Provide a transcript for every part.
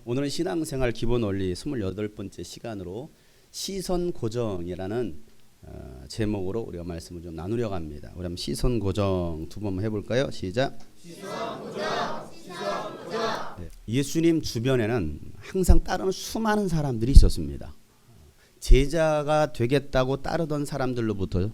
오늘은 신앙생활 기본 원리 28번째 시간으로 시선 고정이라는 제목으로 우리가 말씀을 좀 나누려고 합니다. 우리 한번 시선 고정 두 번 해볼까요? 시작. 시선 고정, 시선 고정. 네. 예수님 주변에는 항상 따르는 수많은 사람들이 있었습니다. 제자가 되겠다고 따르던 사람들로부터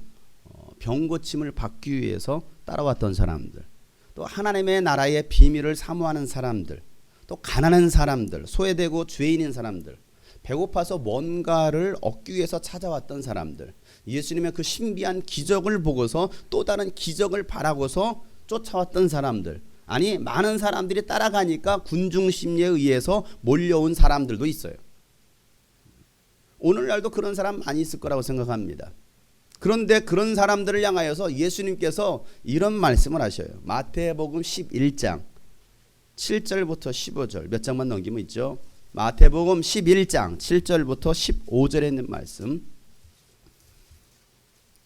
병 고침을 받기 위해서 따라왔던 사람들, 또 하나님의 나라의 비밀을 사모하는 사람들, 또 가난한 사람들, 소외되고 죄인인 사람들, 배고파서 뭔가를 얻기 위해서 찾아왔던 사람들, 예수님의 그 신비한 기적을 보고서 또 다른 기적을 바라고서 쫓아왔던 사람들, 아니 많은 사람들이 따라가니까 군중 심리에 의해서 몰려온 사람들도 있어요. 오늘날도 그런 사람 많이 있을 거라고 생각합니다. 그런데 그런 사람들을 향하여서 예수님께서 이런 말씀을 하셔요. 마태복음 11장 7절부터 15절 몇 장만 넘기면 있죠. 마태복음 11장 7절부터 15절에 있는 말씀.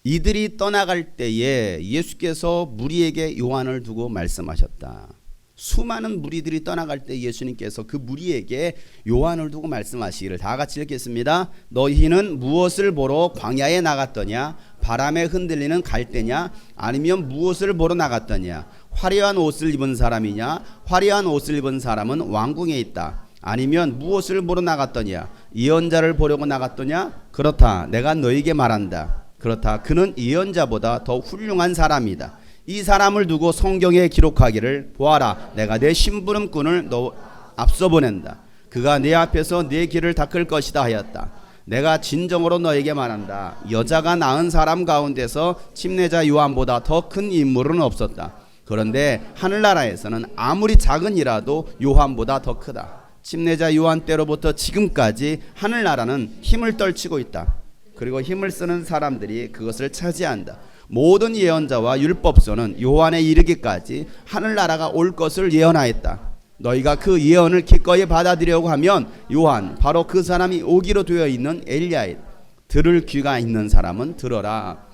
이들이 떠나갈 때에 예수께서 무리에게 요한을 두고 말씀하셨다. 수많은 무리들이 떠나갈 때 예수님께서 그 무리에게 요한을 두고 말씀하시기를 다 같이 읽겠습니다. 너희는 무엇을 보러 광야에 나갔더냐? 바람에 흔들리는 갈대냐? 아니면 무엇을 보러 나갔더냐? 화려한 옷을 입은 사람이냐? 화려한 옷을 입은 사람은 왕궁에 있다. 아니면 무엇을 보러 나갔더냐? 예언자를 보려고 나갔더냐? 그렇다. 내가 너에게 말한다. 그렇다. 그는 예언자보다 더 훌륭한 사람이다. 이 사람을 두고 성경에 기록하기를 보아라. 내가 내 심부름꾼을 너 앞서 보낸다. 그가 내 앞에서 내 길을 닦을 것이다 하였다. 내가 진정으로 너에게 말한다. 여자가 낳은 사람 가운데서 침례자 요한보다 더 큰 인물은 없었다. 그런데 하늘나라에서는 아무리 작은 이라도 요한보다 더 크다. 침례자 요한 때로부터 지금까지 하늘나라는 힘을 떨치고 있다. 그리고 힘을 쓰는 사람들이 그것을 차지한다. 모든 예언자와 율법서는 요한에 이르기까지 하늘나라가 올 것을 예언하였다. 너희가 그 예언을 기꺼이 받아들이려고 하면 요한 바로 그 사람이 오기로 되어 있는 엘리야이다. 들을 귀가 있는 사람은 들어라.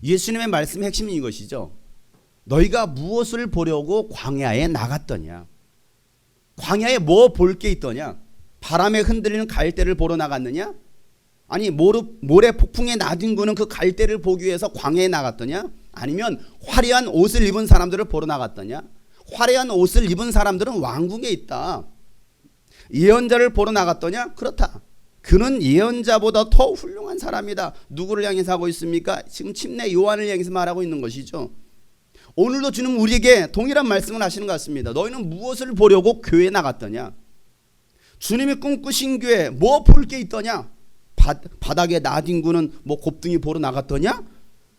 예수님의 말씀의 핵심이 이것이죠. 너희가 무엇을 보려고 광야에 나갔더냐? 광야에 뭐 볼 게 있더냐? 바람에 흔들리는 갈대를 보러 나갔느냐? 아니 모래 폭풍에 나뒹구는 그 갈대를 보기 위해서 광야에 나갔더냐? 아니면 화려한 옷을 입은 사람들을 보러 나갔더냐? 화려한 옷을 입은 사람들은 왕궁에 있다. 예언자를 보러 나갔더냐? 그렇다. 그는 예언자보다 더 훌륭한 사람이다. 누구를 향해서 하고 있습니까? 지금 침례 요한을 향해서 말하고 있는 것이죠. 오늘도 주님 우리에게 동일한 말씀을 하시는 것 같습니다. 너희는 무엇을 보려고 교회에 나갔더냐? 주님이 꿈꾸신 교회 뭐 볼 게 있더냐? 바닥에 나뒹구는 뭐 곱등이 보러 나갔더냐?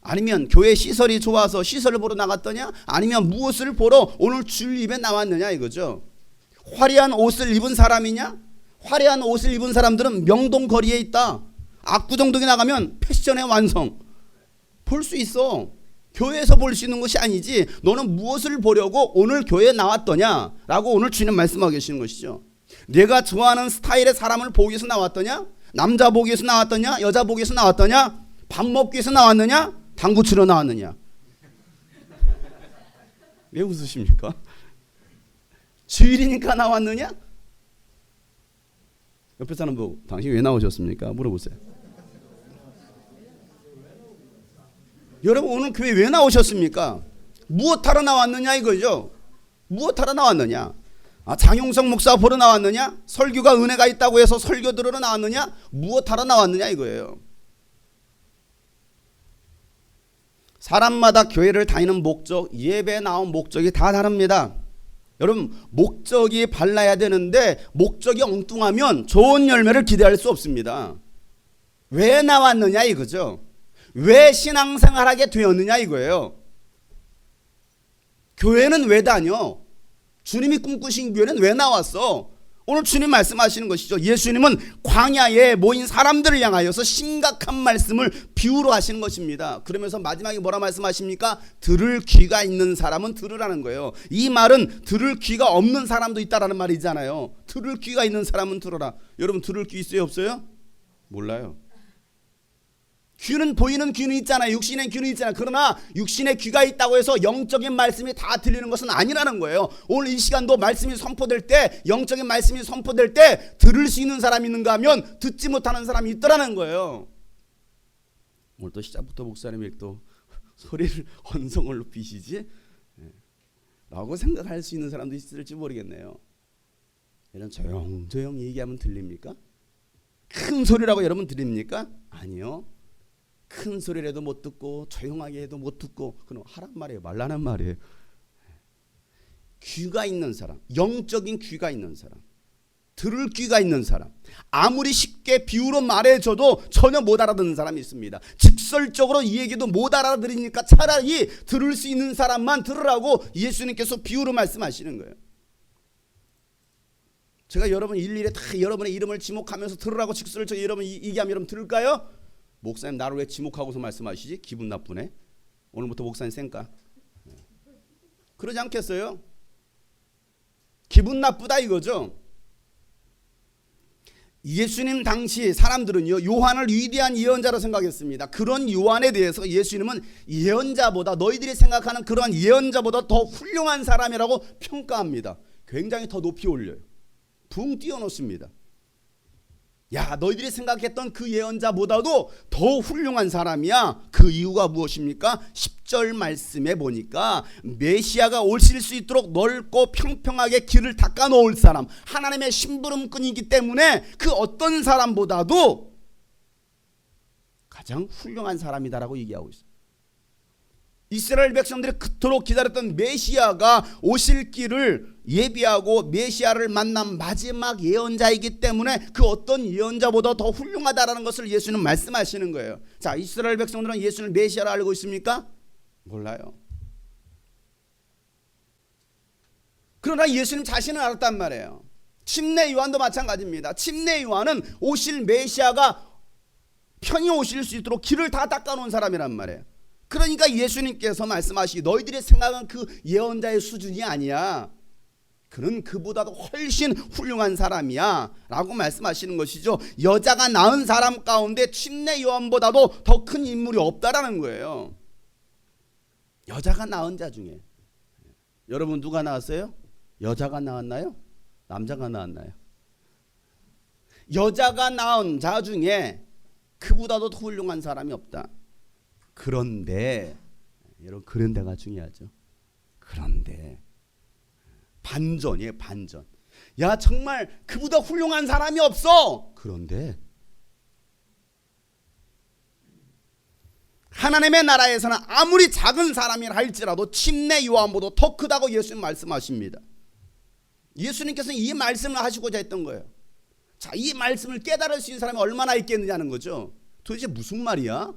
아니면 교회 시설이 좋아서 시설을 보러 나갔더냐? 아니면 무엇을 보러 오늘 주일 예배 나왔느냐 이거죠. 화려한 옷을 입은 사람이냐? 화려한 옷을 입은 사람들은 명동 거리에 있다. 압구정동에 나가면 패션의 완성 볼 수 있어. 교회에서 볼 수 있는 것이 아니지. 너는 무엇을 보려고 오늘 교회에 나왔더냐? 라고 오늘 주님 말씀하고 계시는 것이죠. 내가 좋아하는 스타일의 사람을 보기 위해서 나왔더냐? 남자 보기 위해서 나왔더냐? 여자 보기 위해서 나왔더냐? 밥 먹기 위해서 나왔느냐? 당구 치러 나왔느냐? 왜 웃으십니까? 주일이니까 나왔느냐? 옆에 사람 보고 당신 왜 나오셨습니까? 물어보세요. 여러분 오늘 교회 왜 나오셨습니까? 무엇하러 나왔느냐 이거죠. 무엇하러 나왔느냐? 장용석 목사 보러 나왔느냐? 설교가 은혜가 있다고 해서 설교 들으러 나왔느냐? 무엇하러 나왔느냐 이거예요. 사람마다 교회를 다니는 목적, 예배에 나온 목적이 다 다릅니다. 여러분 목적이 발라야 되는데 목적이 엉뚱하면 좋은 열매를 기대할 수 없습니다. 왜 나왔느냐 이거죠. 왜 신앙생활하게 되었느냐 이거예요. 교회는 왜 다녀? 주님이 꿈꾸신 교회는 왜 나왔어? 오늘 주님 말씀하시는 것이죠. 예수님은 광야에 모인 사람들을 향하여서 심각한 말씀을 비유로 하시는 것입니다. 그러면서 마지막에 뭐라 말씀하십니까? 들을 귀가 있는 사람은 들으라는 거예요. 이 말은 들을 귀가 없는 사람도 있다라는 말이잖아요. 들을 귀가 있는 사람은 들어라. 여러분 들을 귀 있어요 없어요? 몰라요. 귀는 보이는 귀는 있잖아요. 육신의 귀는 있잖아요. 그러나 육신의 귀가 있다고 해서 영적인 말씀이 다 들리는 것은 아니라는 거예요. 오늘 이 시간도 말씀이 선포될 때, 영적인 말씀이 선포될 때 들을 수 있는 사람이 있는가 하면 듣지 못하는 사람이 있더라는 거예요. 오늘 또 시작부터 목사님이 또 소리를 언성을 높이시지? 라고 생각할 수 있는 사람도 있을지 모르겠네요. 이런 조용조용히 얘기하면 들립니까? 큰 소리라고 여러분 들립니까? 아니요. 큰 소리라도 못 듣고 조용하게 해도 못 듣고 그럼 하란 말이에요. 말라는 말이에요. 귀가 있는 사람, 영적인 귀가 있는 사람, 들을 귀가 있는 사람, 아무리 쉽게 비유로 말해줘도 전혀 못 알아듣는 사람이 있습니다. 직설적으로 이 얘기도 못 알아들으니까 차라리 들을 수 있는 사람만 들으라고 예수님께서 비유로 말씀하시는 거예요. 제가 여러분 일일이 다 여러분의 이름을 지목하면서 들으라고 직설적으로 여러분 얘기하면 여러분 들을까요? 목사님 나를 왜 지목하고서 말씀하시지? 기분 나쁘네. 오늘부터 목사님 쌩까? 그러지 않겠어요? 기분 나쁘다 이거죠. 예수님 당시 사람들은요 요한을 위대한 예언자로 생각했습니다. 그런 요한에 대해서 예수님은 예언자보다 너희들이 생각하는 그러한 예언자보다 더 훌륭한 사람이라고 평가합니다. 굉장히 더 높이 올려요. 붕 띄워놓습니다. 야 너희들이 생각했던 그 예언자보다도 더 훌륭한 사람이야. 그 이유가 무엇입니까? 10절 말씀에 보니까 메시아가 오실 수 있도록 넓고 평평하게 길을 닦아 놓을 사람, 하나님의 심부름꾼이기 때문에 그 어떤 사람보다도 가장 훌륭한 사람이다라고 얘기하고 있어요. 이스라엘 백성들이 그토록 기다렸던 메시아가 오실 길을 예비하고 메시아를 만난 마지막 예언자이기 때문에 그 어떤 예언자보다 더 훌륭하다라는 것을 예수는 말씀하시는 거예요. 자, 이스라엘 백성들은 예수를 메시아로 알고 있습니까? 몰라요. 그러나 예수님 자신은 알았단 말이에요. 침례 요한도 마찬가지입니다. 침례 요한은 오실 메시아가 편히 오실 수 있도록 길을 다 닦아놓은 사람이란 말이에요. 그러니까 예수님께서 말씀하시기 너희들이 생각한 그 예언자의 수준이 아니야. 그는 그보다도 훨씬 훌륭한 사람이야 라고 말씀하시는 것이죠. 여자가 낳은 사람 가운데 침례 요한보다도 더 큰 인물이 없다라는 거예요. 여자가 낳은 자 중에 여러분 누가 낳았어요? 여자가 낳았나요? 남자가 낳았나요? 여자가 낳은 자 중에 그보다도 더 훌륭한 사람이 없다. 그런데 여러분 그런데가 중요하죠. 그런데 반전이에요. 반전. 야 정말 그보다 훌륭한 사람이 없어. 그런데 하나님의 나라에서는 아무리 작은 사람이라 할지라도 침례 요한보다 더 크다고 예수님 말씀하십니다. 예수님께서는 이 말씀을 하시고자 했던 거예요. 자, 이 말씀을 깨달을 수 있는 사람이 얼마나 있겠느냐는 거죠. 도대체 무슨 말이야?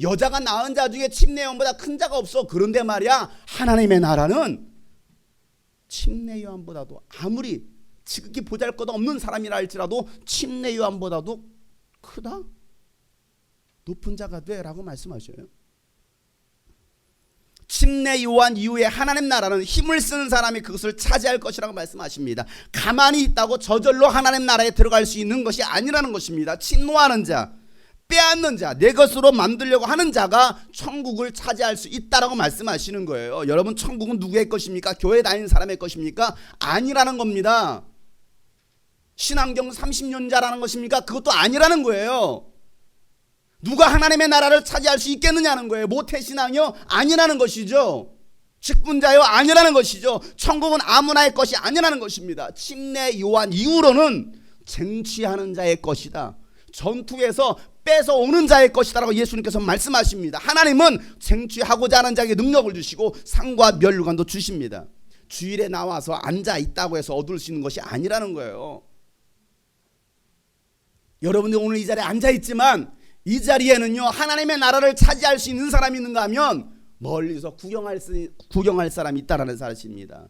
여자가 낳은 자 중에 침례 요한보다 큰 자가 없어. 그런데 말이야 하나님의 나라는 침례 요한보다도 아무리 지극히 보잘것없는 사람이라 할지라도 침례 요한보다도 크다? 높은 자가 되라고 말씀하셔요. 침례 요한 이후에 하나님 나라는 힘을 쓰는 사람이 그것을 차지할 것이라고 말씀하십니다. 가만히 있다고 저절로 하나님 나라에 들어갈 수 있는 것이 아니라는 것입니다. 침노하는 자, 빼앗는 자, 내 것으로 만들려고 하는 자가 천국을 차지할 수 있다라고 말씀하시는 거예요. 여러분 천국은 누구의 것입니까? 교회 다니는 사람의 것입니까? 아니라는 겁니다. 신앙경 30년자라는 것입니까? 그것도 아니라는 거예요. 누가 하나님의 나라를 차지할 수 있겠느냐는 거예요. 모태신앙이요? 아니라는 것이죠. 직분자요? 아니라는 것이죠. 천국은 아무나의 것이 아니라는 것입니다. 침례 요한 이후로는 쟁취하는 자의 것이다. 전투에서 뺏어오는 자의 것이다라고 예수님께서 말씀하십니다. 하나님은 쟁취하고자 하는 자에게 능력을 주시고 상과 면류관도 주십니다. 주일에 나와서 앉아 있다고 해서 얻을 수 있는 것이 아니라는 거예요. 여러분들 오늘 이 자리에 앉아 있지만 이 자리에는요 하나님의 나라를 차지할 수 있는 사람이 있는가 하면 멀리서 구경할 사람이 있다라는 사실입니다.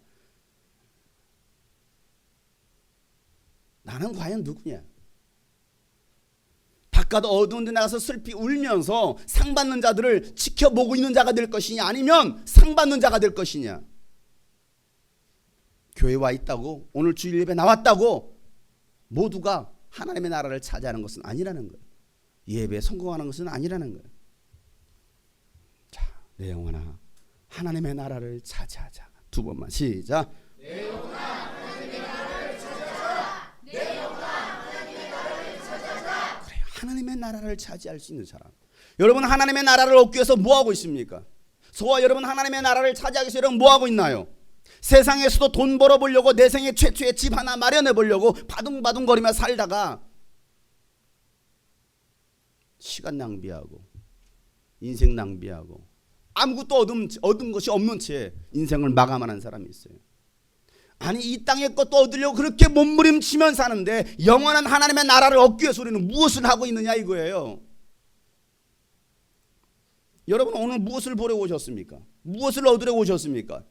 나는 과연 누구냐? 바깥 어두운 데 나가서 슬피 울면서 상 받는 자들을 지켜보고 있는 자가 될 것이냐 아니면 상 받는 자가 될 것이냐. 교회에 와 있다고 오늘 주일 예배 나왔다고 모두가 하나님의 나라를 차지하는 것은 아니라는 거예요. 예배에 성공하는 것은 아니라는 거예요. 자, 내 영혼아 하나님의 나라를 차지하자. 두 번만 시작. 내 영혼아 하나님의 나라를 찾아라. 내 영혼아 하나님의 나라를 찾아라. 그래요. 하나님의 나라를 차지할 수 있는 사람. 여러분 하나님의 나라를 얻기 위해서 뭐 하고 있습니까? 저와 여러분 하나님의 나라를 차지하기 위해서 여러분 뭐 하고 있나요? 세상에서도 돈 벌어보려고 내 생애 최초의 집 하나 마련해 보려고 바둥바둥거리며 살다가 시간 낭비하고 인생 낭비하고 아무것도 얻은 것이 없는 채 인생을 마감하는 사람이 있어요. 아니 이 땅의 것도 얻으려고 그렇게 몸부림치면 사는데 영원한 하나님의 나라를 얻기 위해서 우리는 무엇을 하고 있느냐 이거예요. 여러분 오늘 무엇을 보러 오셨습니까? 무엇을 얻으러 오셨습니까?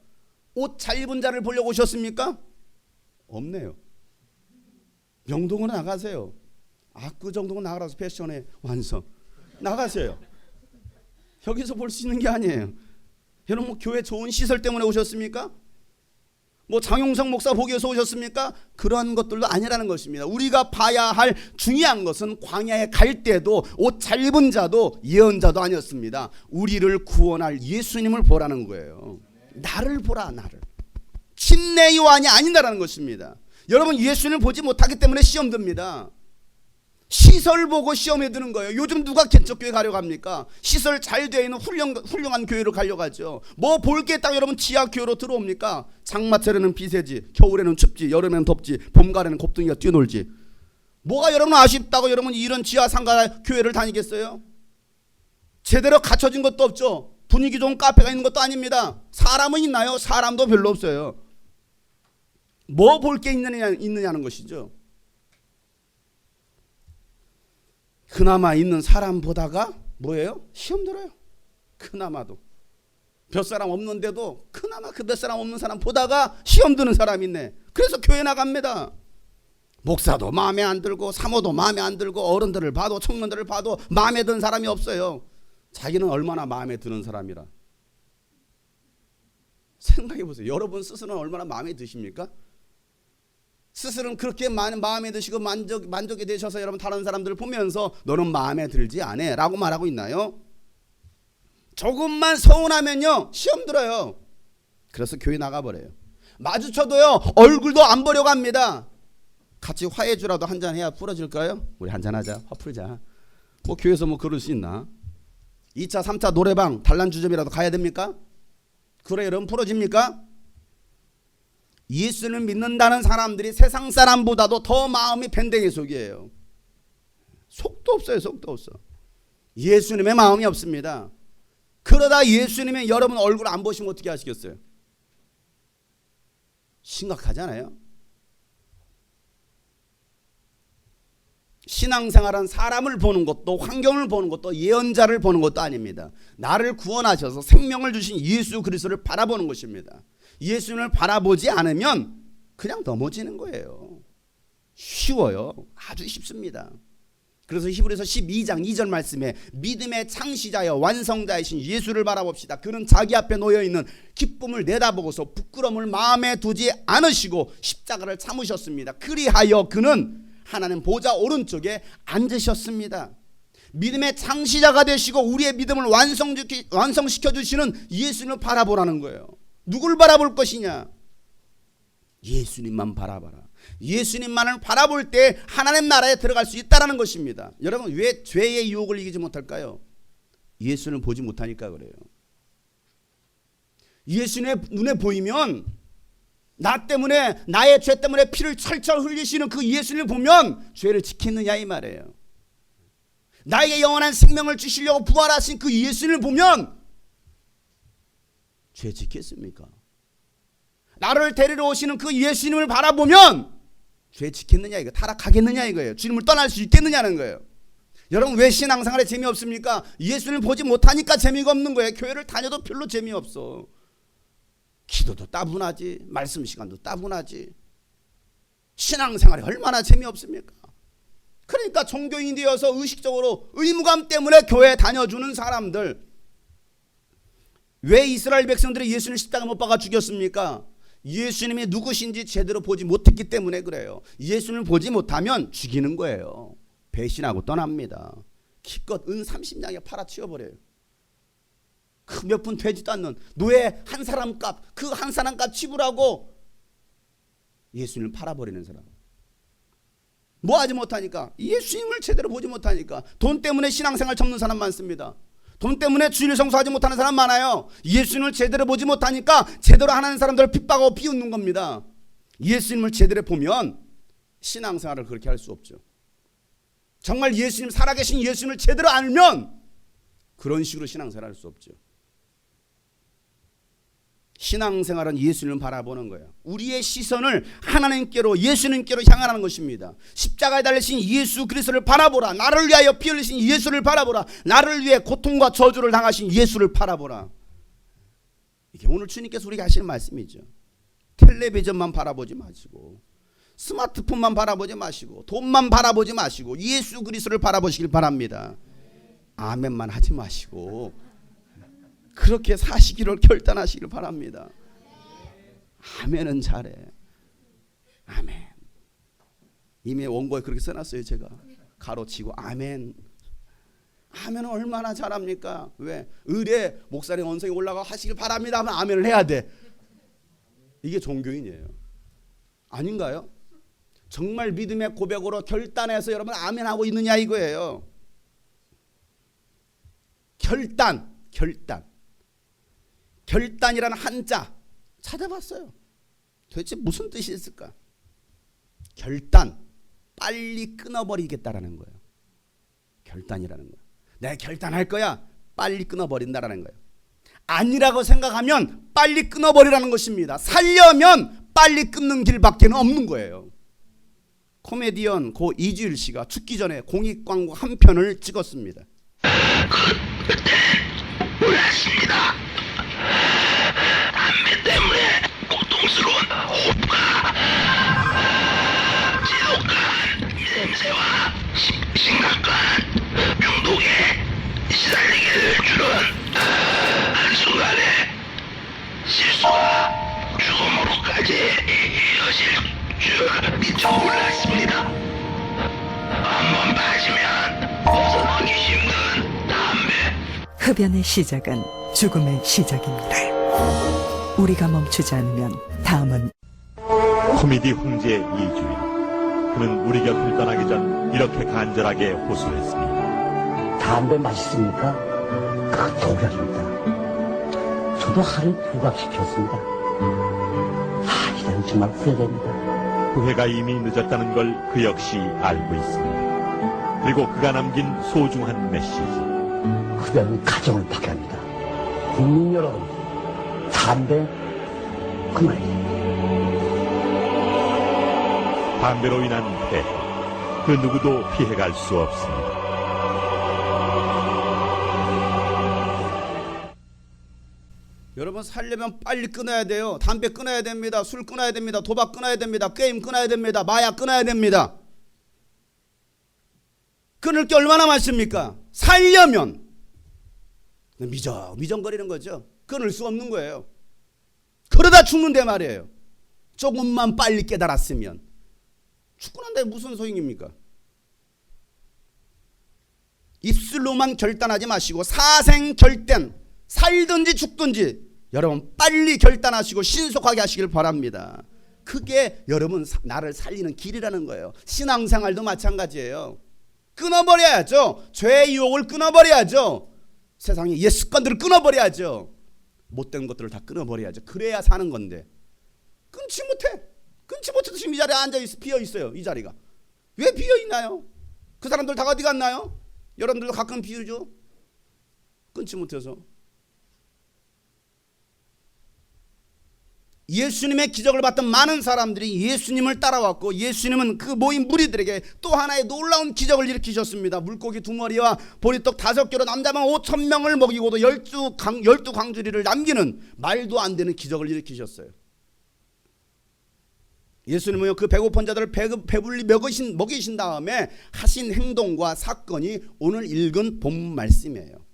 옷 잘 입은 자를 보려고 오셨습니까? 없네요. 명동으로 나가세요. 그 정도는 나가서 패션의 완성 나가세요. 여기서 볼 수 있는 게 아니에요. 여러분 뭐 교회 좋은 시설 때문에 오셨습니까? 뭐 장용성 목사 보기 위해서 오셨습니까? 그런 것들도 아니라는 것입니다. 우리가 봐야 할 중요한 것은 광야에 갈 때도 옷 잘 입은 자도 예언자도 아니었습니다. 우리를 구원할 예수님을 보라는 거예요. 나를 보라. 나를. 침례 요한이 아니다라는 것입니다. 여러분 예수님을 보지 못하기 때문에 시험 듭니다. 시설 보고 시험에 드는 거예요. 요즘 누가 개척교회 가려고 합니까? 시설 잘 되어 있는 훌륭한 교회로 가려고 하죠. 뭐 볼 게 딱 여러분 지하교회로 들어옵니까? 장마철에는 비세지, 겨울에는 춥지, 여름에는 덥지, 봄가을에는 곱둥이가 뛰어놀지. 뭐가 여러분 아쉽다고 여러분 이런 지하 상가 교회를 다니겠어요? 제대로 갖춰진 것도 없죠. 분위기 좋은 카페가 있는 것도 아닙니다. 사람은 있나요? 사람도 별로 없어요. 뭐 볼 게 있느냐는 것이죠. 그나마 있는 사람 보다가 뭐예요? 시험 들어요. 그나마도 몇 사람 없는데도 그나마 그 몇 사람 없는 사람 보다가 시험 드는 사람이 있네. 그래서 교회 나갑니다. 목사도 마음에 안 들고 사모도 마음에 안 들고 어른들을 봐도 청년들을 봐도 마음에 드는 사람이 없어요. 자기는 얼마나 마음에 드는 사람이라. 생각해 보세요. 여러분 스스로는 얼마나 마음에 드십니까? 스스로는 그렇게 마음에 드시고 만족이 되셔서 여러분 다른 사람들을 보면서 너는 마음에 들지 않아 라고 말하고 있나요? 조금만 서운하면요 시험 들어요. 그래서 교회 나가버려요. 마주쳐도요 얼굴도 안 보려고 합니다. 같이 화해주라도 한잔 해야 풀어질까요? 우리 한잔하자. 화 풀자. 뭐 교회에서 뭐 그럴 수 있나? 2차 3차 노래방 단란주점이라도 가야 됩니까? 그래 여러분 풀어집니까? 예수를 믿는다는 사람들이 세상 사람보다도 더 마음이 밴댕이 속이에요. 속도 없어요. 속도 없어. 예수님의 마음이 없습니다. 그러다 예수님의 여러분 얼굴 안 보시면 어떻게 하시겠어요? 심각하잖아요. 신앙생활은 사람을 보는 것도 환경을 보는 것도 예언자를 보는 것도 아닙니다. 나를 구원하셔서 생명을 주신 예수 그리스도를 바라보는 것입니다. 예수님을 바라보지 않으면 그냥 넘어지는 거예요. 쉬워요. 아주 쉽습니다. 그래서 히브리서 12장 2절 말씀에 믿음의 창시자여 완성자이신 예수를 바라봅시다. 그는 자기 앞에 놓여있는 기쁨을 내다보고서 부끄러움을 마음에 두지 않으시고 십자가를 참으셨습니다. 그리하여 그는 하나님 보좌 오른쪽에 앉으셨습니다. 믿음의 창시자가 되시고 우리의 믿음을 완성시켜 주시는 예수님을 바라보라는 거예요. 누굴 바라볼 것이냐? 예수님만 바라봐라. 예수님만을 바라볼 때 하나님 나라에 들어갈 수 있다는 것입니다. 여러분 왜 죄의 유혹을 이기지 못할까요? 예수님을 보지 못하니까 그래요. 예수님의 눈에 보이면 나 때문에 나의 죄 때문에 피를 철철 흘리시는 그 예수님을 보면 죄를 지키느냐 이 말이에요. 나에게 영원한 생명을 주시려고 부활하신 그 예수님을 보면 죄 지켰습니까? 나를 데리러 오시는 그 예수님을 바라보면 죄 지켰느냐 이거 타락하겠느냐 이거예요. 주님을 떠날 수 있겠느냐는 거예요. 여러분 왜 신앙생활에 재미없습니까? 예수님을 보지 못하니까 재미가 없는 거예요. 교회를 다녀도 별로 재미없어. 기도도 따분하지, 말씀 시간도 따분하지. 신앙생활이 얼마나 재미없습니까? 그러니까 종교인이 되어서 의식적으로 의무감 때문에 교회에 다녀주는 사람들. 왜 이스라엘 백성들이 예수님을 십자가 못 박아 죽였습니까? 예수님이 누구신지 제대로 보지 못했기 때문에 그래요. 예수님을 보지 못하면 죽이는 거예요. 배신하고 떠납니다. 기껏 은 30냥에 팔아치워버려요. 그 몇 푼 되지도 않는 노예 한 사람 값, 그 한 사람 값 지불하고 예수님을 팔아버리는 사람. 뭐 하지 못하니까, 예수님을 제대로 보지 못하니까. 돈 때문에 신앙생활 접는 사람 많습니다. 돈 때문에 주일 성수하지 못하는 사람 많아요. 예수님을 제대로 보지 못하니까 제대로 하는 사람들을 핍박하고 비웃는 겁니다. 예수님을 제대로 보면 신앙생활을 그렇게 할 수 없죠. 정말 예수님, 살아계신 예수님을 제대로 알면 그런 식으로 신앙생활을 할 수 없죠. 신앙생활은 예수님을 바라보는 거예요. 우리의 시선을 하나님께로, 예수님께로 향하는 것입니다. 십자가에 달리신 예수 그리스도를 바라보라. 나를 위하여 피 흘리신 예수를 바라보라. 나를 위해 고통과 저주를 당하신 예수를 바라보라. 이게 오늘 주님께서 우리에게 하시는 말씀이죠. 텔레비전만 바라보지 마시고, 스마트폰만 바라보지 마시고, 돈만 바라보지 마시고 예수 그리스도를 바라보시길 바랍니다. 아멘만 하지 마시고 그렇게 사시기를 결단하시길 바랍니다. 아멘은 잘해. 아멘. 이미 원고에 그렇게 써놨어요. 제가 가로치고 아멘. 아멘은 얼마나 잘합니까? 왜? 의뢰 목사님 언성이 올라가 하시길 바랍니다 하면 아멘을 해야 돼. 이게 종교인이에요. 아닌가요? 정말 믿음의 고백으로 결단해서 여러분 아멘하고 있느냐 이거예요. 결단이라는 한자 찾아봤어요. 도대체 무슨 뜻이 있을까? 결단, 빨리 끊어버리겠다라는 거예요. 결단이라는 거예요. 내가 결단할 거야, 빨리 끊어버린다라는 거예요. 아니라고 생각하면 빨리 끊어버리라는 것입니다. 살려면 빨리 끊는 길밖에 없는 거예요. 코미디언 고 이주일 씨가 죽기 전에 공익광고 한 편을 찍었습니다. 그때 몰랐습니다. 담배 때문에 고통스러운 호흡과 지독한 냄새와 심각한 중독에 시달리게 될 줄은 한순간에 실수가 죽음으로까지 이어질 줄 미처 몰랐습니다. 한번 빠지면 벗어나기 힘든 담배. 흡연의 시작은 죽음의 시작입니다. 우리가 멈추지 않으면 다음은 코미디 황제 이주일. 그는 우리 곁을 떠나기 전 이렇게 간절하게 호소했습니다. 담배 맛있습니까? 그 독약입니다. 저도 하루 부각시켰습니다. 이제는 정말 후회됩니다. 후회가 이미 늦었다는 걸 그 역시 알고 있습니다. 그리고 그가 남긴 소중한 메시지. 흡연은 가정을 파괴합니다. 국민 여러분, 담배 그만입니다. 담배로 인한 폐해. 그 누구도 피해갈 수 없습니다. 여러분 살려면 빨리 끊어야 돼요. 담배 끊어야 됩니다. 술 끊어야 됩니다. 도박 끊어야 됩니다. 게임 끊어야 됩니다. 마약 끊어야 됩니다. 끊을 게 얼마나 많습니까? 살려면 미정거리는 거죠. 끊을 수 없는 거예요. 그러다 죽는데 말이에요. 조금만 빨리 깨달았으면. 죽고 난 다음에 무슨 소용입니까? 입술로만 결단하지 마시고 사생결단, 살든지 죽든지 여러분 빨리 결단하시고 신속하게 하시길 바랍니다. 그게 여러분 나를 살리는 길이라는 거예요. 신앙생활도 마찬가지예요. 끊어버려야죠. 죄의 유혹을 끊어버려야죠. 세상의 옛 습관들을 끊어버려야죠. 못된 것들을 다 끊어버려야죠. 그래야 사는 건데 끊지 못해서 지금 이 자리에 앉아있어. 비어있어요. 이 자리가 왜 비어있나요? 그 사람들 다 어디 갔나요? 여러분들도 가끔 비우죠. 끊지 못해서. 예수님의 기적을 봤던 많은 사람들이 예수님을 따라왔고, 예수님은 그 모인 무리들에게 또 하나의 놀라운 기적을 일으키셨습니다. 물고기 2마리와 보리떡 5개로 남자만 5,000명을 먹이고도 12광주리를 남기는 말도 안 되는 기적을 일으키셨어요. 예수님은 그 배고픈 자들을 배불리 먹이신 다음에 하신 행동과 사건이 오늘 읽은 본문 말씀이에요.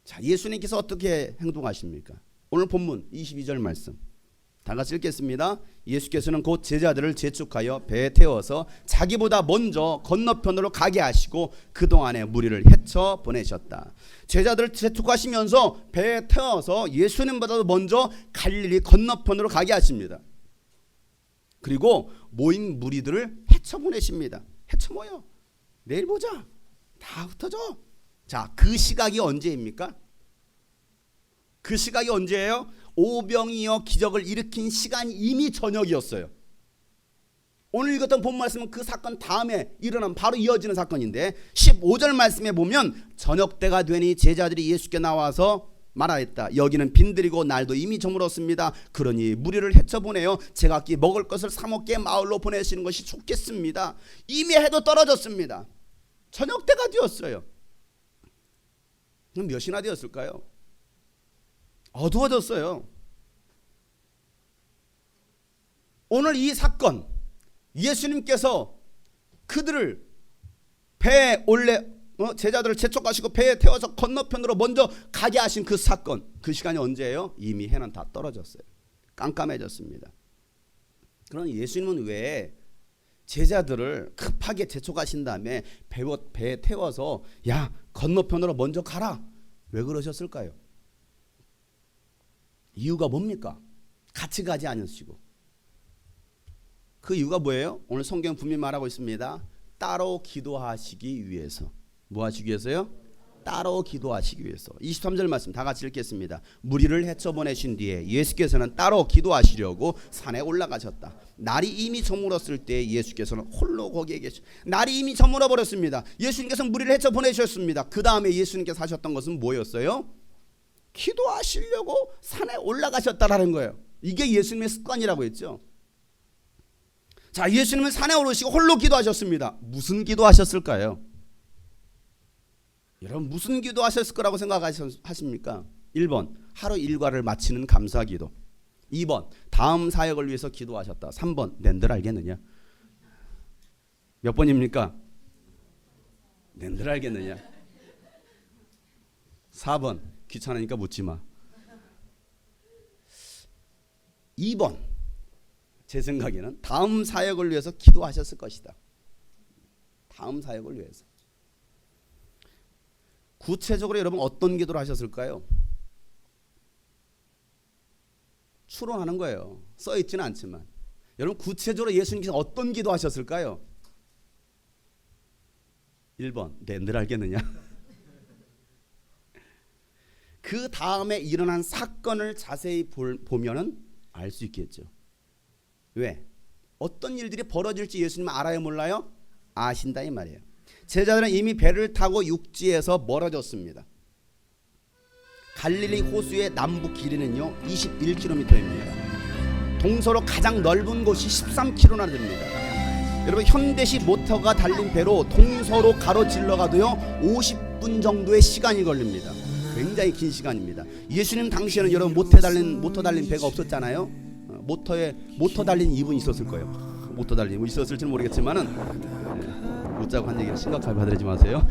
자, 예수님께서 어떻게 행동하십니까? 오늘 본문 22절 말씀 다 같이 읽겠습니다. 예수께서는 곧 제자들을 재촉하여 배에 태워서 자기보다 먼저 건너편으로 가게 하시고 그동안의 무리를 헤쳐 보내셨다. 제자들을 재촉하시면서 배에 태워서 예수님보다도 먼저 갈릴리 건너편으로 가게 하십니다. 그리고 모인 무리들을 헤쳐 보내십니다. 헤쳐 모여. 내일 보자. 다 흩어져. 자, 그 시각이 언제입니까? 그 시각이 언제예요? 오병이어 기적을 일으킨 시간이 이미 저녁이었어요. 오늘 읽었던 본 말씀은 그 사건 다음에 일어난 바로 이어지는 사건인데 15절 말씀에 보면 저녁 때가 되니 제자들이 예수께 나와서 말하였다. 여기는 빈들이고 날도 이미 저물었습니다. 그러니 무리를 헤쳐보내어 제각기 먹을 것을 사 먹게 마을로 보내시는 것이 좋겠습니다. 이미 해도 떨어졌습니다. 저녁 때가 되었어요. 그럼 몇 시나 되었을까요? 어두워졌어요. 오늘 이 사건, 예수님께서 그들을 배에 제자들을 재촉하시고 배에 태워서 건너편으로 먼저 가게 하신 그 사건, 그 시간이 언제예요? 이미 해는 다 떨어졌어요. 깜깜해졌습니다. 그러나 예수님은 왜 제자들을 급하게 재촉하신 다음에 배에 태워서 야 건너편으로 먼저 가라, 왜 그러셨을까요? 이유가 뭡니까? 같이 가지 않으시고. 그 이유가 뭐예요? 오늘 성경 분명히 말하고 있습니다. 따로 기도하시기 위해서. 뭐 하시기 위해서요? 따로 기도하시기 위해서. 23절 말씀 다 같이 읽겠습니다. 무리를 헤쳐보내신 뒤에 예수께서는 따로 기도하시려고 산에 올라가셨다. 날이 이미 저물었을 때 예수께서는 홀로 거기에 날이 이미 저물어 버렸습니다. 예수님께서 무리를 헤쳐보내셨습니다. 그 다음에 예수님께서 하셨던 것은 뭐였어요? 기도하시려고 산에 올라가셨다라는 거예요. 이게 예수님의 습관이라고 했죠. 자, 예수님은 산에 오르시고 홀로 기도하셨습니다. 무슨 기도하셨을까요? 여러분 무슨 기도하셨을 거라고 생각하십니까? 1번 하루 일과를 마치는 감사 기도. 2번 다음 사역을 위해서 기도하셨다. 3번 낸들 알겠느냐? 몇 번입니까? 낸들 알겠느냐? 4번 귀찮으니까 묻지 마. 2번 제 생각에는 다음 사역을 위해서 기도하셨을 것이다. 다음 사역을 위해서. 구체적으로 여러분 어떤 기도를 하셨을까요? 추론하는 거예요. 써 있지는 않지만. 여러분 구체적으로 예수님께서 어떤 기도 하셨을까요? 1번 낸들 알겠느냐? 그 다음에 일어난 사건을 자세히 보면은 알 수 있겠죠. 왜? 어떤 일들이 벌어질지 예수님은 알아요 몰라요? 아신다 이 말이에요. 제자들은 이미 배를 타고 육지에서 멀어졌습니다. 갈릴리 호수의 남북 길이는요 21km입니다. 동서로 가장 넓은 곳이 13km나 됩니다. 여러분 현대식 모터가 달린 배로 동서로 가로질러 가도요 50분 정도의 시간이 걸립니다. 굉장히 긴 시간입니다. 예수님 당시에는 여러분 모터 달린 배가 없었잖아요. 모터 달린 이분이 있었을 거예요. 모터 달린 이분 있었을지는 모르겠지만은 묻자고 한 얘기는 심각하게 받아들이지 마세요.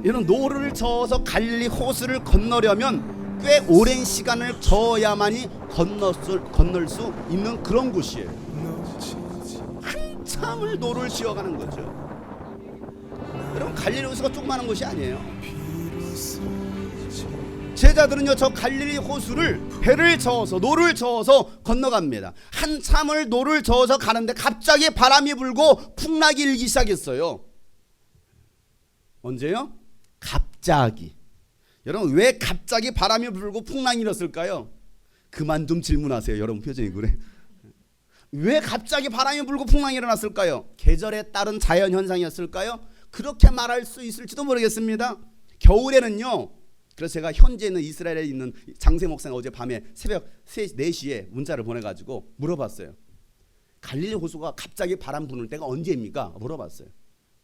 이런 노를 저어서 갈릴리 호수를 건너려면 꽤 오랜 시간을 저어야만이 건널 수 있는 그런 곳이에요. 한참을 노를 지어가는 거죠. 여러분 갈릴리 호수가 조그마한 곳이 아니에요. 제자들은요 저 갈릴리 호수를 배를 저어서 노를 저어서 건너갑니다. 한참을 노를 저어서 가는데 갑자기 바람이 불고 풍랑이 일기 시작했어요. 언제요? 갑자기. 여러분 왜 갑자기 바람이 불고 풍랑이 일었을까요? 그만 좀 질문하세요. 여러분 표정이 그래. 왜 갑자기 바람이 불고 풍랑이 일어났을까요? 계절에 따른 자연현상이었을까요? 그렇게 말할 수 있을지도 모르겠습니다. 겨울에는요, 그래서 제가 현재 있는 이스라엘에 있는 장세 목사가 어제 밤에 새벽 4시에 문자를 보내가지고 물어봤어요. 갈릴리 호수가 갑자기 바람 부는 때가 언제입니까? 물어봤어요.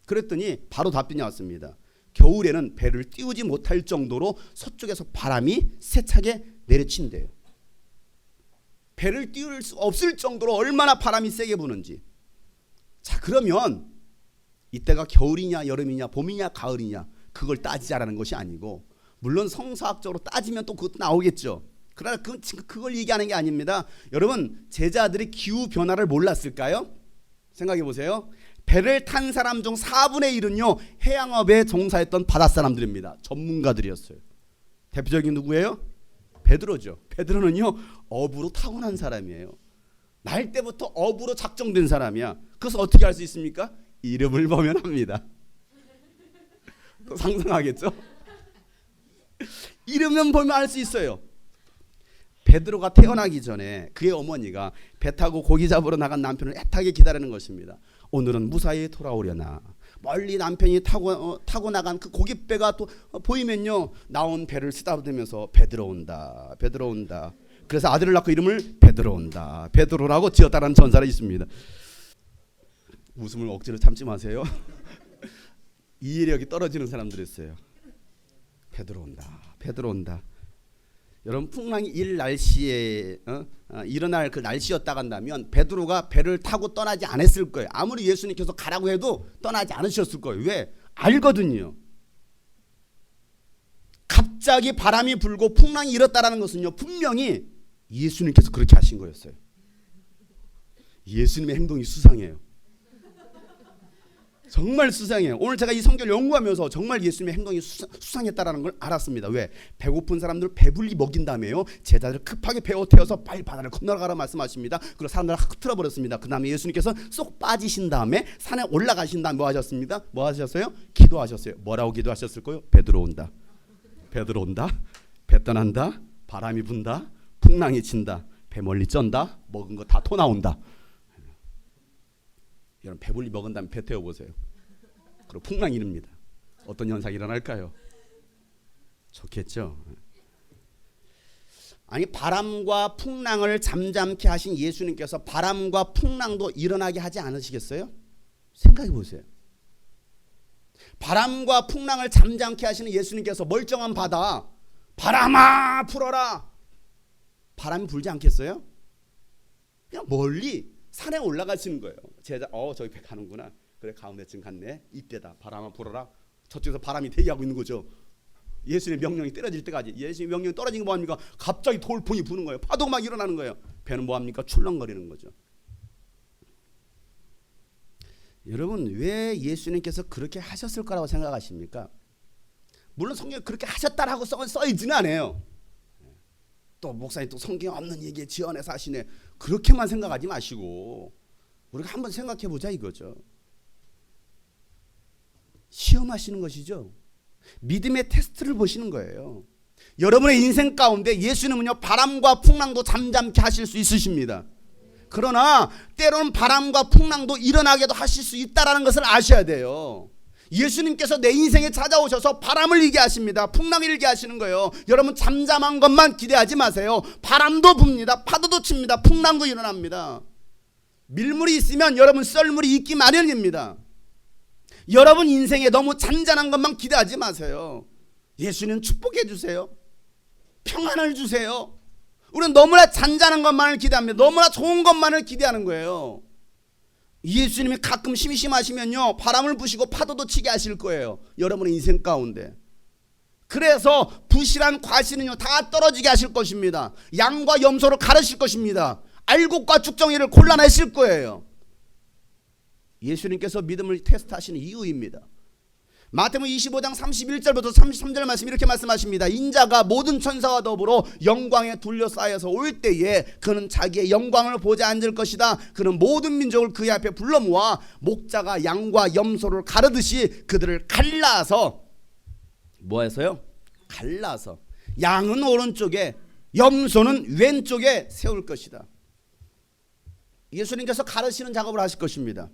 그랬더니 바로 답변이 왔습니다. 겨울에는 배를 띄우지 못할 정도로 서쪽에서 바람이 세차게 내리친대요. 배를 띄울 수 없을 정도로 얼마나 바람이 세게 부는지. 자, 그러면 이때가 겨울이냐 여름이냐 봄이냐 가을이냐 그걸 따지자라는 것이 아니고, 물론 성사학적으로 따지면 또 그것도 나오겠죠. 그러나 그걸 얘기하는 게 아닙니다. 여러분, 제자들이 기후 변화를 몰랐을까요? 생각해 보세요. 배를 탄 사람 중 4분의 1은요 해양업에 종사했던 바닷사람들입니다. 전문가들이었어요. 대표적인 누구예요? 베드로죠. 베드로는요 어부로 타고난 사람이에요. 날 때부터 어부로 작정된 사람이야. 그래서 어떻게 할 수 있습니까? 이름을 보면 합니다. 또 상상하겠죠? 이름만 보면 알 수 있어요. 베드로가 태어나기 전에 그의 어머니가 배 타고 고기 잡으러 나간 남편을 애타게 기다리는 것입니다. 오늘은 무사히 돌아오려나. 멀리 남편이 타고 나간 그 고깃배가 또 보이면요 나온 배를 쓰다듬으면서 베드로 온다, 베드로 온다. 그래서 아들을 낳고 이름을 베드로 온다, 베드로라고 지었다는 전설이 있습니다. 웃음을 억지로 참지 마세요. 이해력이 떨어지는 사람들이 있어요. 베드로 온다, 베드로 온다. 여러분, 풍랑이 일 날씨에 일어날 그 날씨였다 간다면 베드로가 배를 타고 떠나지 않았을 거예요. 아무리 예수님께서 가라고 해도 떠나지 않으셨을 거예요. 왜? 알거든요. 갑자기 바람이 불고 풍랑이 일었다라는 것은요 분명히 예수님께서 그렇게 하신 거였어요. 예수님의 행동이 수상해요. 정말 수상해요. 오늘 제가 이 성경을 연구하면서 정말 예수님의 행동이 수상했다라는 걸 알았습니다. 왜? 배고픈 사람들 배불리 먹인 다음에요 제자들 급하게 배워 태워서 빨리 바다를 건너가라 말씀하십니다. 그리고 사람들을 확 틀어버렸습니다. 그 다음에 예수님께서 쏙 빠지신 다음에 산에 올라가신 다음에 뭐 하셨습니다? 뭐 하셨어요? 기도하셨어요. 뭐라고 기도하셨을 거예요? 베드로 온다, 베드로 온다, 배 떠난다, 바람이 분다, 풍랑이 친다, 배 멀리 쩐다, 먹은 거 다 토 나온다. 여러분, 배불리 먹은 다음에 배 태워보세요. 그리고 풍랑이 일입니다. 어떤 현상이 일어날까요? 좋겠죠. 아니, 바람과 풍랑을 잠잠케 하신 예수님께서 바람과 풍랑도 일어나게 하지 않으시겠어요? 생각해 보세요. 바람과 풍랑을 잠잠케 하시는 예수님께서 멀쩡한 바다, 바람아 불어라, 바람이 불지 않겠어요? 그냥 멀리 산에 올라가시는 거예요. 제자, 저기 배 가는구나. 그래, 가운데쯤 갔네. 이때다. 바람아 불어라. 저쪽에서 바람이 대기하고 있는 거죠. 예수님의 명령이 떨어질 때까지. 예수님의 명령이 떨어진 거 뭐합니까? 갑자기 돌풍이 부는 거예요. 파도가 막 일어나는 거예요. 배는 뭐합니까? 출렁거리는 거죠. 여러분, 왜 예수님께서 그렇게 하셨을 거라고 생각하십니까? 물론 성경에 그렇게 하셨다라고 써있지는 않아요. 또 목사님 또 성경 없는 얘기에 지어내서 하시네. 그렇게만 생각하지 마시고 우리가 한번 생각해 보자 이거죠. 시험하시는 것이죠. 믿음의 테스트를 보시는 거예요. 여러분의 인생 가운데 예수님은요 바람과 풍랑도 잠잠케 하실 수 있으십니다. 그러나 때로는 바람과 풍랑도 일어나게도 하실 수 있다라는 것을 아셔야 돼요. 예수님께서 내 인생에 찾아오셔서 바람을 일게 하십니다. 풍랑을 일게 하시는 거예요. 여러분, 잠잠한 것만 기대하지 마세요. 바람도 붑니다. 파도도 칩니다. 풍랑도 일어납니다. 밀물이 있으면 여러분 썰물이 있기 마련입니다. 여러분 인생에 너무 잔잔한 것만 기대하지 마세요. 예수님 축복해 주세요. 평안을 주세요. 우리는 너무나 잔잔한 것만을 기대합니다. 너무나 좋은 것만을 기대하는 거예요. 예수님이 가끔 심심하시면요 바람을 부시고 파도도 치게 하실 거예요. 여러분의 인생 가운데. 그래서 부실한 과실은요 다 떨어지게 하실 것입니다. 양과 염소를 가르실 것입니다. 알곡과 쭉정이를 골라내실 거예요. 예수님께서 믿음을 테스트하시는 이유입니다. 마태복음 25장 31절부터 33절 말씀 이렇게 말씀하십니다. 인자가 모든 천사와 더불어 영광에 둘러싸여서 올 때에 그는 자기의 영광을 보자 앉을 것이다. 그는 모든 민족을 그의 앞에 불러 모아 목자가 양과 염소를 가르듯이 그들을 갈라서 뭐 해서요? 갈라서 양은 오른쪽에 염소는 왼쪽에 세울 것이다. 예수님께서 가르시는 작업을 하실 것입니다.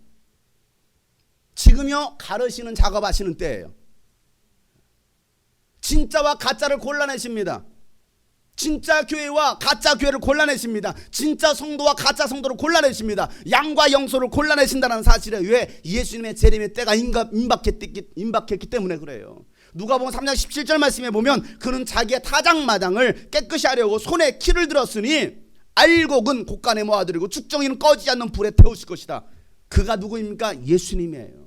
지금요 가르시는 작업하시는 때예요. 진짜와 가짜를 골라내십니다. 진짜 교회와 가짜 교회를 골라내십니다. 진짜 성도와 가짜 성도를 골라내십니다. 양과 염소를 골라내신다는 사실에 왜 예수님의 재림의 때가 임박했기 때문에 그래요. 누가복음 3장 17절 말씀에 보면 그는 자기의 타작마당을 깨끗이 하려고 손에 키를 들었으니 알곡은 곳간에 모아드리고 쭉정이는 꺼지지 않는 불에 태우실 것이다. 그가 누구입니까? 예수님이에요.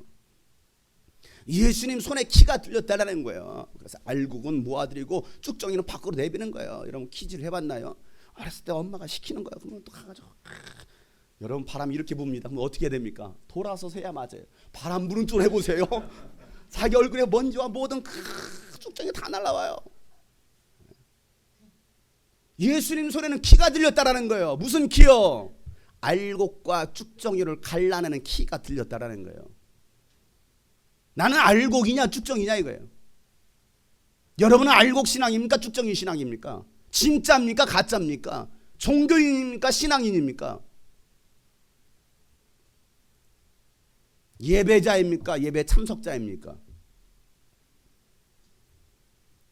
예수님 손에 키가 들렸다라는 거예요. 그래서 알곡은 모아드리고 쭉정이는 밖으로 내비는 거예요. 여러분 퀴즈를 해봤나요? 어렸을 때 엄마가 시키는 거예요. 그러면 또 가가지고 여러분 바람 이렇게 붑니다. 그럼 어떻게 됩니까? 돌아서서 해야 맞아요. 바람 부는 줄 해보세요. 자기 얼굴에 먼지와 모든 쭉정이 다 날라와요. 예수님 손에는 키가 들렸다라는 거예요. 무슨 키요? 알곡과 쭉정이를 갈라내는 키가 들렸다라는 거예요. 나는 알곡이냐 쭉정이냐 이거예요. 여러분은 알곡 신앙입니까? 쭉정이 신앙입니까? 진짜입니까? 가짜입니까? 종교인입니까? 신앙인입니까? 예배자입니까? 예배 참석자입니까?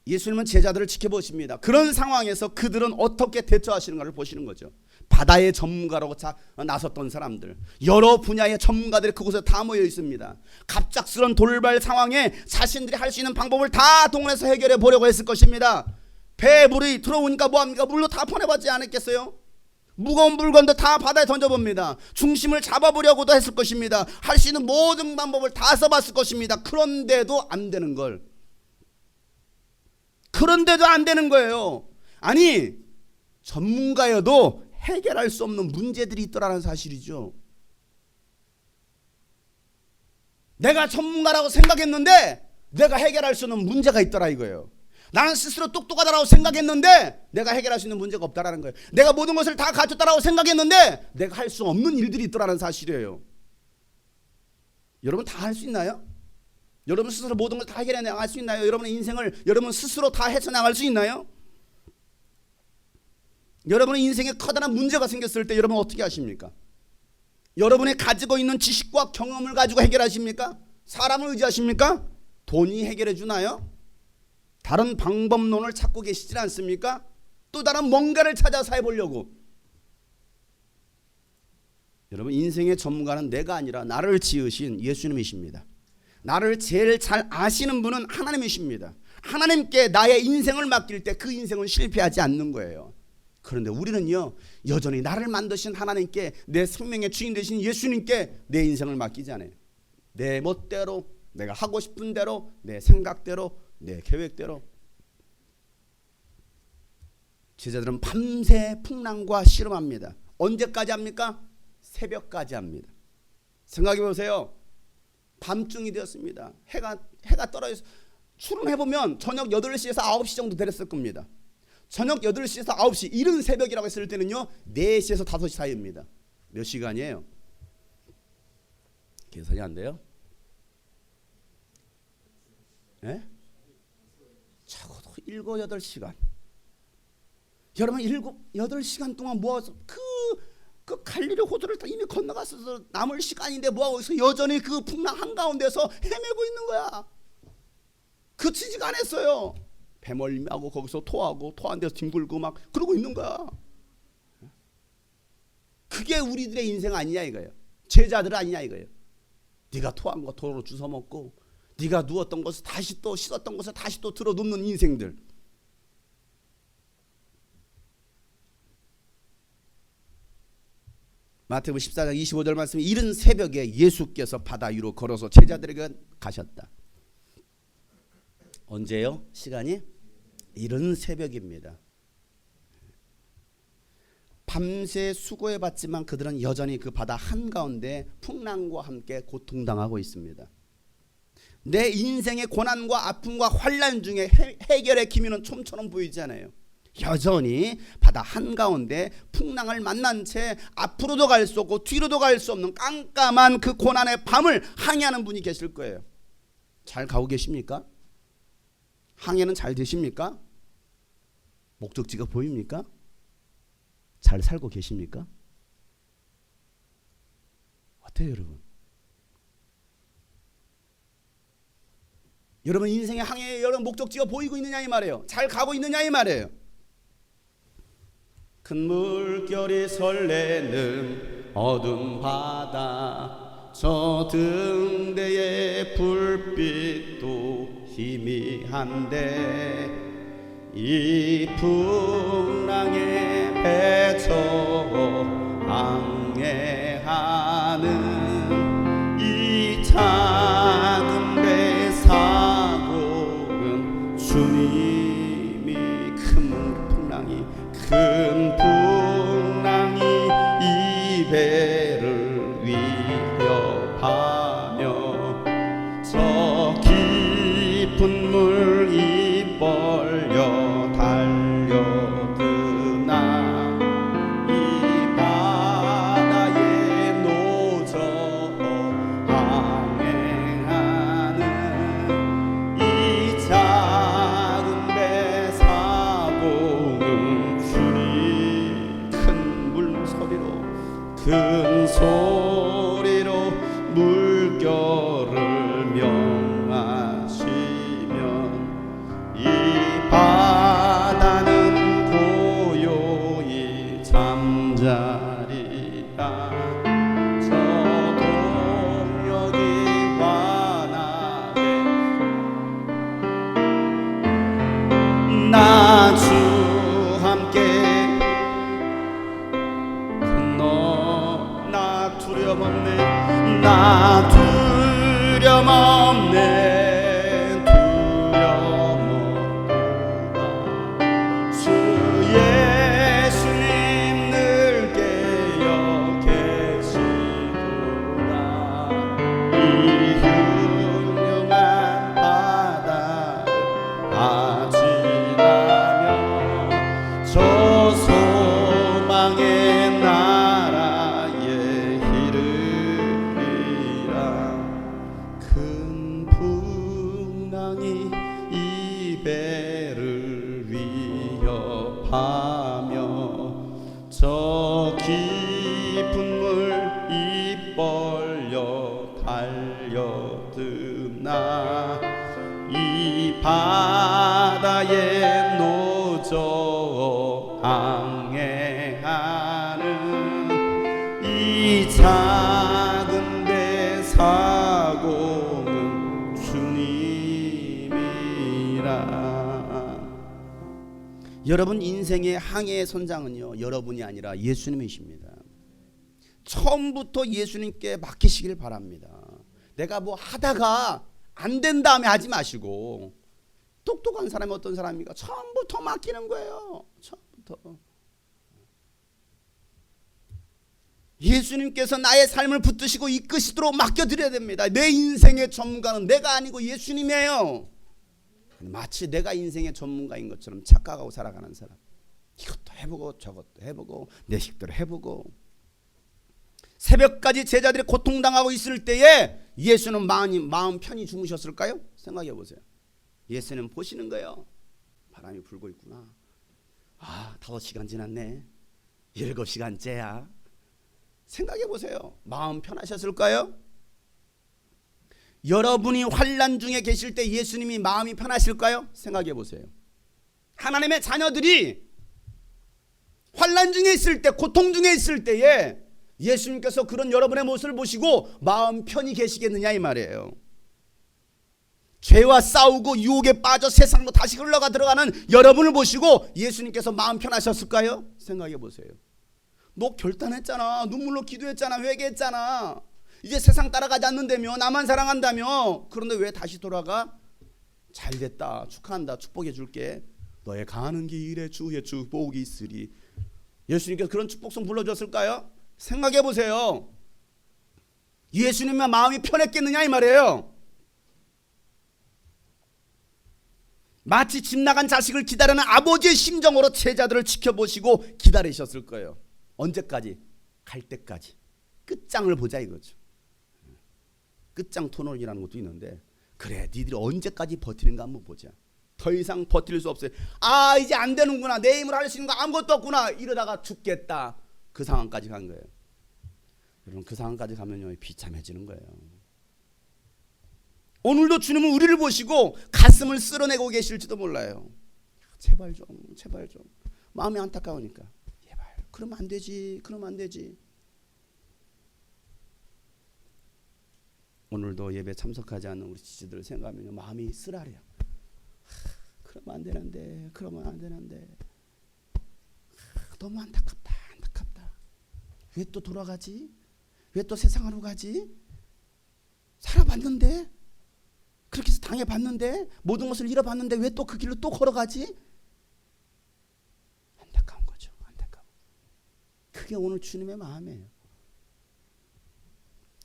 예수님은 제자들을 지켜보십니다. 그런 상황에서 그들은 어떻게 대처하시는가를 보시는 거죠. 바다의 전문가라고 나섰던 사람들, 여러 분야의 전문가들이 그곳에 다 모여 있습니다. 갑작스런 돌발 상황에 자신들이 할 수 있는 방법을 다 동원해서 해결해 보려고 했을 것입니다. 배물이 들어오니까 뭐합니까? 물로 다 퍼내봤지 않았겠어요? 무거운 물건도 다 바다에 던져봅니다. 중심을 잡아보려고도 했을 것입니다. 할 수 있는 모든 방법을 다 써봤을 것입니다. 그런데도 안 되는 걸. 그런데도 안 되는 거예요. 아니, 전문가여도 해결할 수 없는 문제들이 있더라는 사실이죠. 내가 전문가라고 생각했는데 내가 해결할 수 있는 문제가 있더라 이거예요. 나는 스스로 똑똑하다라고 생각했는데 내가 해결할 수 있는 문제가 없다라는 거예요. 내가 모든 것을 다 갖췄다라고 생각했는데 내가 할 수 없는 일들이 있더라는 사실이에요. 여러분 다 할 수 있나요? 여러분 스스로 모든 걸 다 해결해 나갈 수 있나요? 여러분의 인생을 여러분 스스로 다 해서 나갈 수 있나요? 여러분의 인생에 커다란 문제가 생겼을 때 여러분 어떻게 하십니까? 여러분이 가지고 있는 지식과 경험을 가지고 해결하십니까? 사람을 의지하십니까? 돈이 해결해 주나요? 다른 방법론을 찾고 계시지 않습니까? 또 다른 뭔가를 찾아서 해보려고. 여러분 인생의 전문가는 내가 아니라 나를 지으신 예수님이십니다. 나를 제일 잘 아시는 분은 하나님이십니다. 하나님께 나의 인생을 맡길 때 그 인생은 실패하지 않는 거예요. 그런데 우리는요 여전히 나를 만드신 하나님께, 내 생명의 주인 되신 예수님께 내 인생을 맡기지 않아요. 내 멋대로, 내가 하고 싶은 대로, 내 생각대로, 내 계획대로. 제자들은 밤새 풍랑과 씨름합니다. 언제까지 합니까? 새벽까지 합니다. 생각해 보세요. 밤중이 되었습니다. 해가 떨어져서 출근해보면 저녁 8시에서 9시 정도 되었을 겁니다. 저녁 8시에서 9시, 이른 새벽이라고 했을 때는요 4시에서 5시 사이입니다. 몇 시간이에요? 계산이 안 돼요? 예? 적어도 7, 8시간. 여러분 7, 8시간 동안 모아서 그 갈릴리 호수를 다 이미 건너갔어서 남을 시간인데 뭐하고 있어? 여전히 그 풍랑 한가운데서 헤매고 있는 거야. 그치지가 않았어요. 배멀미하고 거기서 토하고 토한 데서 뒹굴고 막 그러고 있는 거야. 그게 우리들의 인생 아니냐 이거예요. 제자들 아니냐 이거예요. 네가 토한 거 도로 주워 먹고, 네가 누웠던 것을 다시 또 씻었던 것을 다시 또 들어 눕는 인생들. 마태복음 14장 25절 말씀에 이른 새벽에 예수께서 바다 위로 걸어서 제자들에게 가셨다. 언제요? 시간이? 이른 새벽입니다. 밤새 수고해봤지만 그들은 여전히 그 바다 한가운데 풍랑과 함께 고통당하고 있습니다. 내 인생의 고난과 아픔과 환난 중에 해결의 기미는 좀처럼 보이지 않아요. 여전히 바다 한가운데 풍랑을 만난 채 앞으로도 갈 수 없고 뒤로도 갈 수 없는 깜깜한 그 고난의 밤을 항해하는 분이 계실 거예요. 잘 가고 계십니까? 항해는 잘 되십니까? 목적지가 보입니까? 잘 살고 계십니까? 어때요 여러분? 여러분 인생의 항해의 여러 목적지가 보이고 있느냐 이 말이에요. 잘 가고 있느냐 이 말이에요. 큰 물결이 설레는 어두운 바다, 저 등대의 불빛도 희미한데 이 풍랑에 배쳐 항해하는 이 작은 배 깊은 물 입 벌려 달려드나 이 바다에 노저 항행하는 이 작은 배 사고는 주님 큰 물소리로 큰 소리로 물결을 명하시면 이 바다는 고요히 잠자리라 저 동력이 환하게 나 주 함께 나 두려움 없네 나 두려움 없네 두려움 없구나 주 예수님 늘 깨어 계시구나 이 흉흉한 바다를 다 지나며 저 소망의 나라에 이르리라 큰 풍랑이 이 배를 위협하며 저 깊은 물 입 벌려 달려드나 이 바다에 노저 항해하는 이 작은 배 사고는 주님이라. 여러분 인생의 항해의 선장은요 여러분이 아니라 예수님이십니다. 처음부터 예수님께 맡기시길 바랍니다. 내가 뭐 하다가 안 된 다음에 하지 마시고 똑똑한 사람이 어떤 사람입니까? 처음부터 맡기는 거예요. 처음부터. 예수님께서 나의 삶을 붙드시고 이끄시도록 맡겨드려야 됩니다. 내 인생의 전문가는 내가 아니고 예수님이에요. 마치 내가 인생의 전문가인 것처럼 착각하고 살아가는 사람. 이것도 해보고 저것도 해보고 내 식대로 해보고 새벽까지 제자들이 고통당하고 있을 때에 예수는 마음 편히 주무셨을까요? 생각해 보세요. 예수는 보시는 거예요. 바람이 불고 있구나. 5시간 지났네. 7시간째야. 생각해 보세요. 마음 편하셨을까요? 여러분이 환난 중에 계실 때 예수님이 마음이 편하실까요? 생각해 보세요. 하나님의 자녀들이 환난 중에 있을 때, 고통 중에 있을 때에 예수님께서 그런 여러분의 모습을 보시고 마음 편히 계시겠느냐 이 말이에요. 죄와 싸우고 유혹에 빠져 세상으로 다시 흘러가 들어가는 여러분을 보시고 예수님께서 마음 편하셨을까요? 생각해 보세요. 너 결단했잖아. 눈물로 기도했잖아. 회개했잖아. 이제 세상 따라가지 않는다며. 나만 사랑한다며. 그런데 왜 다시 돌아가? 잘됐다. 축하한다. 축복해 줄게. 너의 가는 길에 주의 축복이 있으리. 예수님께서 그런 축복성 불러줬을까요? 생각해 보세요. 예수님만 마음이 편했겠느냐 이 말이에요. 마치 집 나간 자식을 기다리는 아버지의 심정으로 제자들을 지켜보시고 기다리셨을 거예요. 언제까지? 갈 때까지. 끝장을 보자 이거죠. 끝장 토론이라는 것도 있는데 그래 니들이 언제까지 버티는가 한번 보자. 더 이상 버틸 수 없어요. 이제 안 되는구나. 내 힘으로 할 수 있는 거 아무것도 없구나. 이러다가 죽겠다. 그 상황까지 간 거예요. 여러분 그 상황까지 가면요 비참해지는 거예요. 오늘도 주님은 우리를 보시고 가슴을 쓸어내고 계실지도 몰라요. 제발 좀 마음이 안타까우니까 제발 그러면 안 되지. 오늘도 예배 참석하지 않는 우리 지지들을 생각하면 마음이 쓰라려요. 그러면 안 되는데 너무 안타깝다. 왜 또 돌아가지? 왜 또 세상으로 가지? 살아봤는데 그렇게 해서 당해봤는데 모든 것을 잃어봤는데 왜 또 그 길로 또 걸어가지? 안타까운 거죠. 그게 오늘 주님의 마음이에요.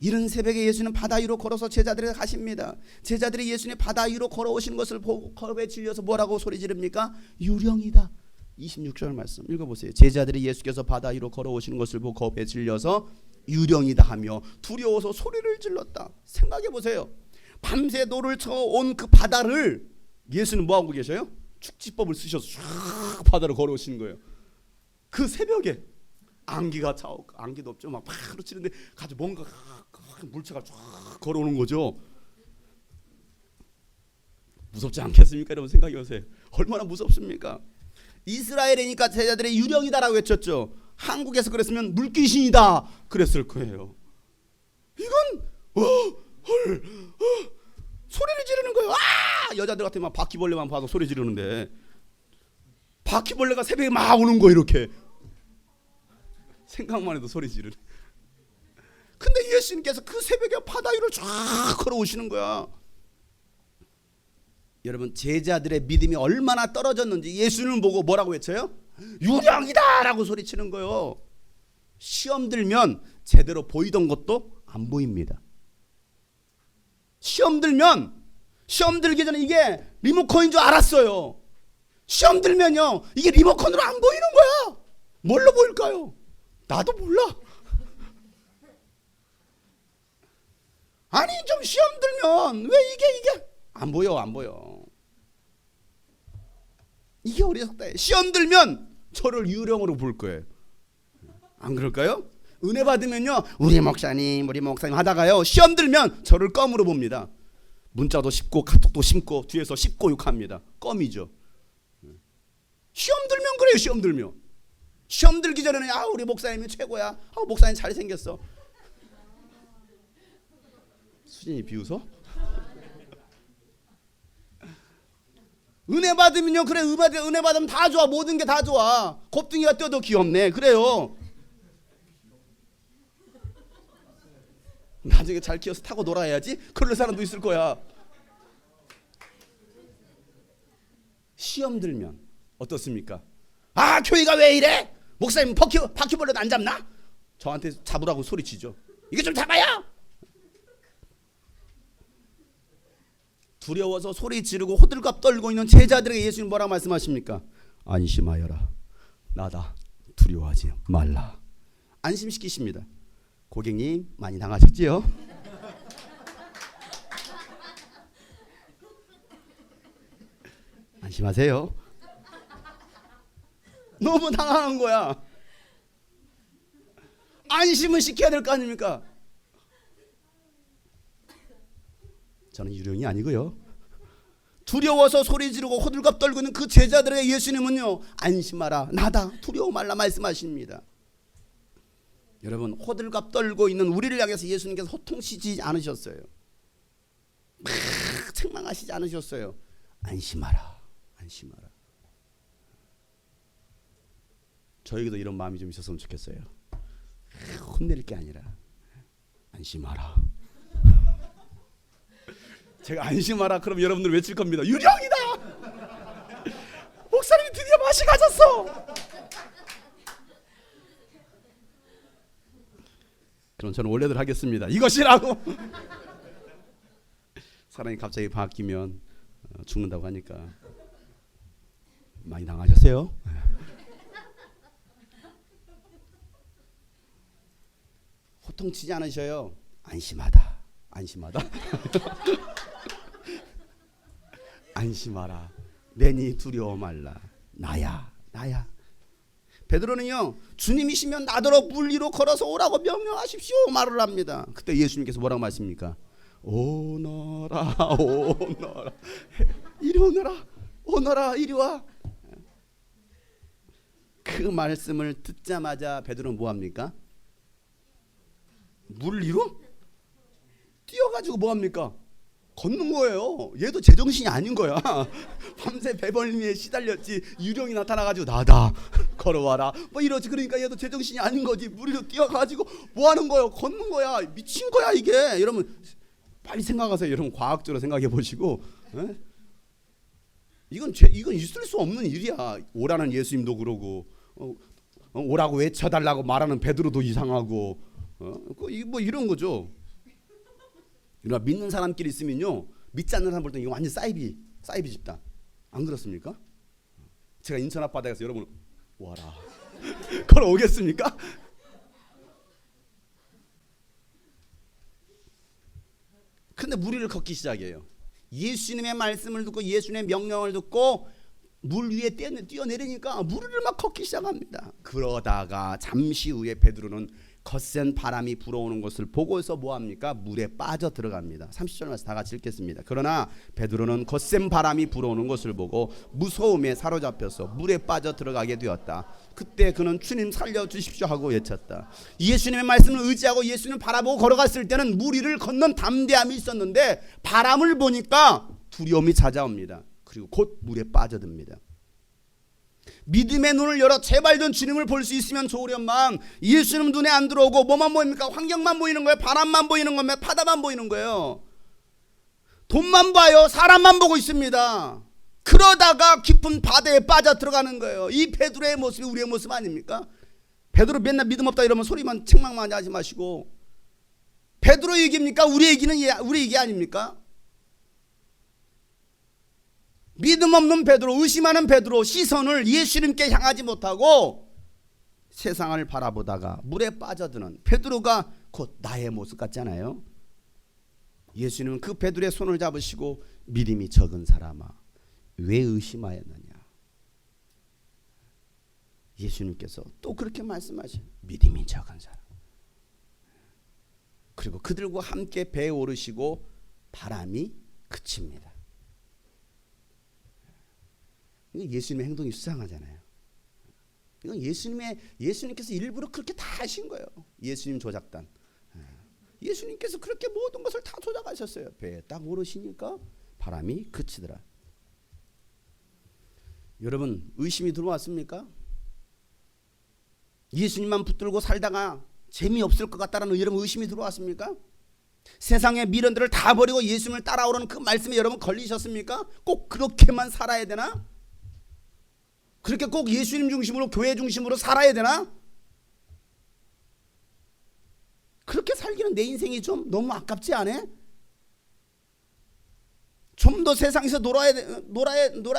이른 새벽에 예수는 바다 위로 걸어서 제자들에게 가십니다. 제자들이 예수님 바다 위로 걸어오시는 것을 보고 겁에 질려서 뭐라고 소리 지릅니까? 유령이다. 26절 말씀 읽어보세요. 제자들이 예수께서 바다 위로 걸어오시는 것을 보고 겁에 질려서 유령이다 하며 두려워서 소리를 질렀다. 생각해 보세요. 밤새 노를 쳐온 그 바다를 예수는 뭐하고 계셔요? 축지법을 쓰셔서 쫙 바다로 걸어오시는 거예요. 그 새벽에 안개가 차오고, 안개도 없죠. 막 바로 치는데 가지고 뭔가 물체가 쫙 걸어오는 거죠. 무섭지 않겠습니까? 여러분 생각해 보세요. 얼마나 무섭습니까? 이스라엘이니까 제자들의 유령이다라고 외쳤죠. 한국에서 그랬으면 물귀신이다 그랬을 거예요. 이건 소리를 지르는 거예요. 아! 여자들 같으면 바퀴벌레만 봐도 소리 지르는데 바퀴벌레가 새벽에 막 오는 거예요. 이렇게 생각만 해도 소리 지르는. 근데 예수님께서 그 새벽에 바다 위를 쫙 걸어오시는 거야. 여러분 제자들의 믿음이 얼마나 떨어졌는지 예수님을 보고 뭐라고 외쳐요? 유령이다 라고 소리치는 거예요. 시험 들면 제대로 보이던 것도 안 보입니다. 시험 들기 전에 이게 리모컨인 줄 알았어요. 시험 들면요 이게 리모컨으로 안 보이는 거야. 뭘로 보일까요? 나도 몰라. 아니 좀 시험 들면 왜 이게 안 보여. 이게 어리석다. 시험 들면 저를 유령으로 볼 거예요. 안 그럴까요? 은혜 받으면요 우리 목사님 하다가요 시험 들면 저를 껌으로 봅니다. 문자도 씹고 카톡도 씹고 뒤에서 씹고 욕합니다. 껌이죠. 시험 들면 그래요. 시험 들기 전에는 아 우리 목사님이 최고야. 아 목사님 잘생겼어. 수진이 비웃어? 은혜 받으면요 그래 은혜 받으면 다 좋아. 모든 게 다 좋아. 곱둥이가 뛰어도 귀엽네. 그래요. 나중에 잘 키워서 타고 놀아야지. 그럴 사람도 있을 거야. 시험 들면 어떻습니까? 아 교회가 왜 이래? 목사님 바퀴벌레도 안 잡나? 저한테 잡으라고 소리치죠. 이게 좀 잡아요. 두려워서 소리 지르고 호들갑 떨고 있는 제자들에게 예수님 뭐라고 말씀하십니까? 안심하여라. 나다. 두려워하지 말라. 안심시키십니다. 고객님 많이 당하셨지요? 안심하세요. 너무 당황한 거야. 안심을 시켜야 될 거 아닙니까? 저는 유령이 아니고요. 두려워서 소리 지르고 호들갑 떨고 있는 그 제자들에게 예수님은요 안심하라 나다 두려워 말라 말씀하십니다. 여러분 호들갑 떨고 있는 우리를 향해서 예수님께서 호통치지 않으셨어요. 막 책망하시지 않으셨어요. 안심하라. 저에게도 이런 마음이 좀 있었으면 좋겠어요. 혼낼 게 아니라 안심하라. 제가 안심하라 그럼 여러분들 외칠 겁니다. 유령이다. 목사님이 드디어 맛이 가졌어. 그럼 저는 원래대로 하겠습니다. 이것이라고. 사람이 갑자기 바뀌면 죽는다고 하니까 많이 당하셨어요? 호통치지 않으셔요. 안심하다. 안심하라. 내니 두려워 말라. 나야. 베드로는요 주님이시면 나더러 물 위로 걸어서 오라고 명령하십시오 말을 합니다. 그때 예수님께서 뭐라고 말씀입니까? 오너라 이리 오너라 이리 와. 그 말씀을 듣자마자 베드로는 뭐합니까? 물 위로 뛰어가지고 뭐합니까? 걷는 거예요. 얘도 제정신이 아닌 거야. 밤새 배벌미에 시달렸지. 유령이 나타나가지고 나다 걸어와라 뭐 이러지. 그러니까 얘도 제정신이 아닌 거지. 물 위로 뛰어가지고 뭐 하는 거예요? 걷는 거야. 미친 거야 이게. 여러분 빨리 생각하세요. 여러분 과학적으로 생각해 보시고. 이건 있을 수 없는 일이야. 오라는 예수님도 그러고 오라고 외쳐달라고 말하는 베드로도 이상하고 뭐 이런 거죠. 이런 믿는 사람끼리 있으면요, 믿지 않는 사람 볼 때 이거 완전 사이비 집단. 안 그렇습니까? 제가 인천 앞바다에서 여러분 와라 걸어오겠습니까? 근데 무리를 걷기 시작해요. 예수님의 말씀을 듣고 예수님의 명령을 듣고 물 위에 뛰어내리니까 무리를 막 걷기 시작합니다. 그러다가 잠시 후에 베드로는 거센 바람이 불어오는 것을 보고서 뭐합니까? 물에 빠져 들어갑니다. 30절 말씀 다 같이 읽겠습니다. 그러나 베드로는 거센 바람이 불어오는 것을 보고 무서움에 사로잡혀서 물에 빠져 들어가게 되었다. 그때 그는 주님 살려주십시오 하고 외쳤다. 예수님의 말씀을 의지하고 예수님을 바라보고 걸어갔을 때는 물 위를 걷는 담대함이 있었는데 바람을 보니까 두려움이 찾아옵니다. 그리고 곧 물에 빠져듭니다. 믿음의 눈을 열어 제발 좀 주님을 볼 수 있으면 좋으련만 예수님 눈에 안 들어오고 뭐만 보입니까? 환경만 보이는 거예요. 바람만 보이는 거예요. 바다만 보이는 거예요. 돈만 봐요. 사람만 보고 있습니다. 그러다가 깊은 바다에 빠져 들어가는 거예요. 이 베드로의 모습이 우리의 모습 아닙니까? 베드로 맨날 믿음 없다 이러면 소리만 책망만 하지 마시고, 베드로 얘기입니까? 우리 얘기는 우리 얘기 아닙니까? 믿음 없는 베드로, 의심하는 베드로, 시선을 예수님께 향하지 못하고 세상을 바라보다가 물에 빠져드는 베드로가 곧 나의 모습 같잖아요. 예수님은 그 베드로의 손을 잡으시고 믿음이 적은 사람아 왜 의심하였느냐. 예수님께서 또 그렇게 말씀하셔요. 믿음이 적은 사람. 그리고 그들과 함께 배에 오르시고 바람이 그칩니다. 예수님의 행동이 수상하잖아요. 이건 예수님께서 일부러 그렇게 다 하신 거예요. 예수님 조작단. 예수님께서 그렇게 모든 것을 다 조작하셨어요. 배에 딱 오르시니까 바람이 그치더라. 여러분 의심이 들어왔습니까? 예수님만 붙들고 살다가 재미없을 것 같다라는 여러분 의심이 들어왔습니까? 세상의 미련들을 다 버리고 예수님을 따라오라는 그 말씀에 여러분 걸리셨습니까? 꼭 그렇게만 살아야 되나? 그렇게 꼭 예수님 중심으로 교회 중심으로 살아야 되나? 그렇게 살기는 내 인생이 좀 너무 아깝지 않아? 좀 더 세상에서 놀아야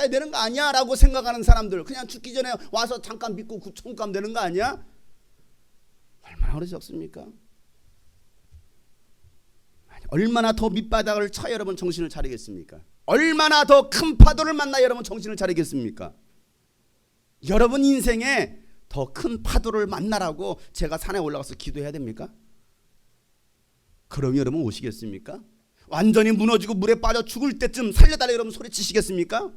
되는 거 아니야? 라고 생각하는 사람들, 그냥 죽기 전에 와서 잠깐 믿고 구청 가면 되는 거 아니야? 얼마나 어리석습니까? 얼마나 더 밑바닥을 쳐 여러분 정신을 차리겠습니까? 얼마나 더 큰 파도를 만나 여러분 정신을 차리겠습니까? 여러분 인생에 더 큰 파도를 만나라고 제가 산에 올라가서 기도해야 됩니까? 그럼 여러분 오시겠습니까? 완전히 무너지고 물에 빠져 죽을 때쯤 살려달라 여러분 소리치시겠습니까?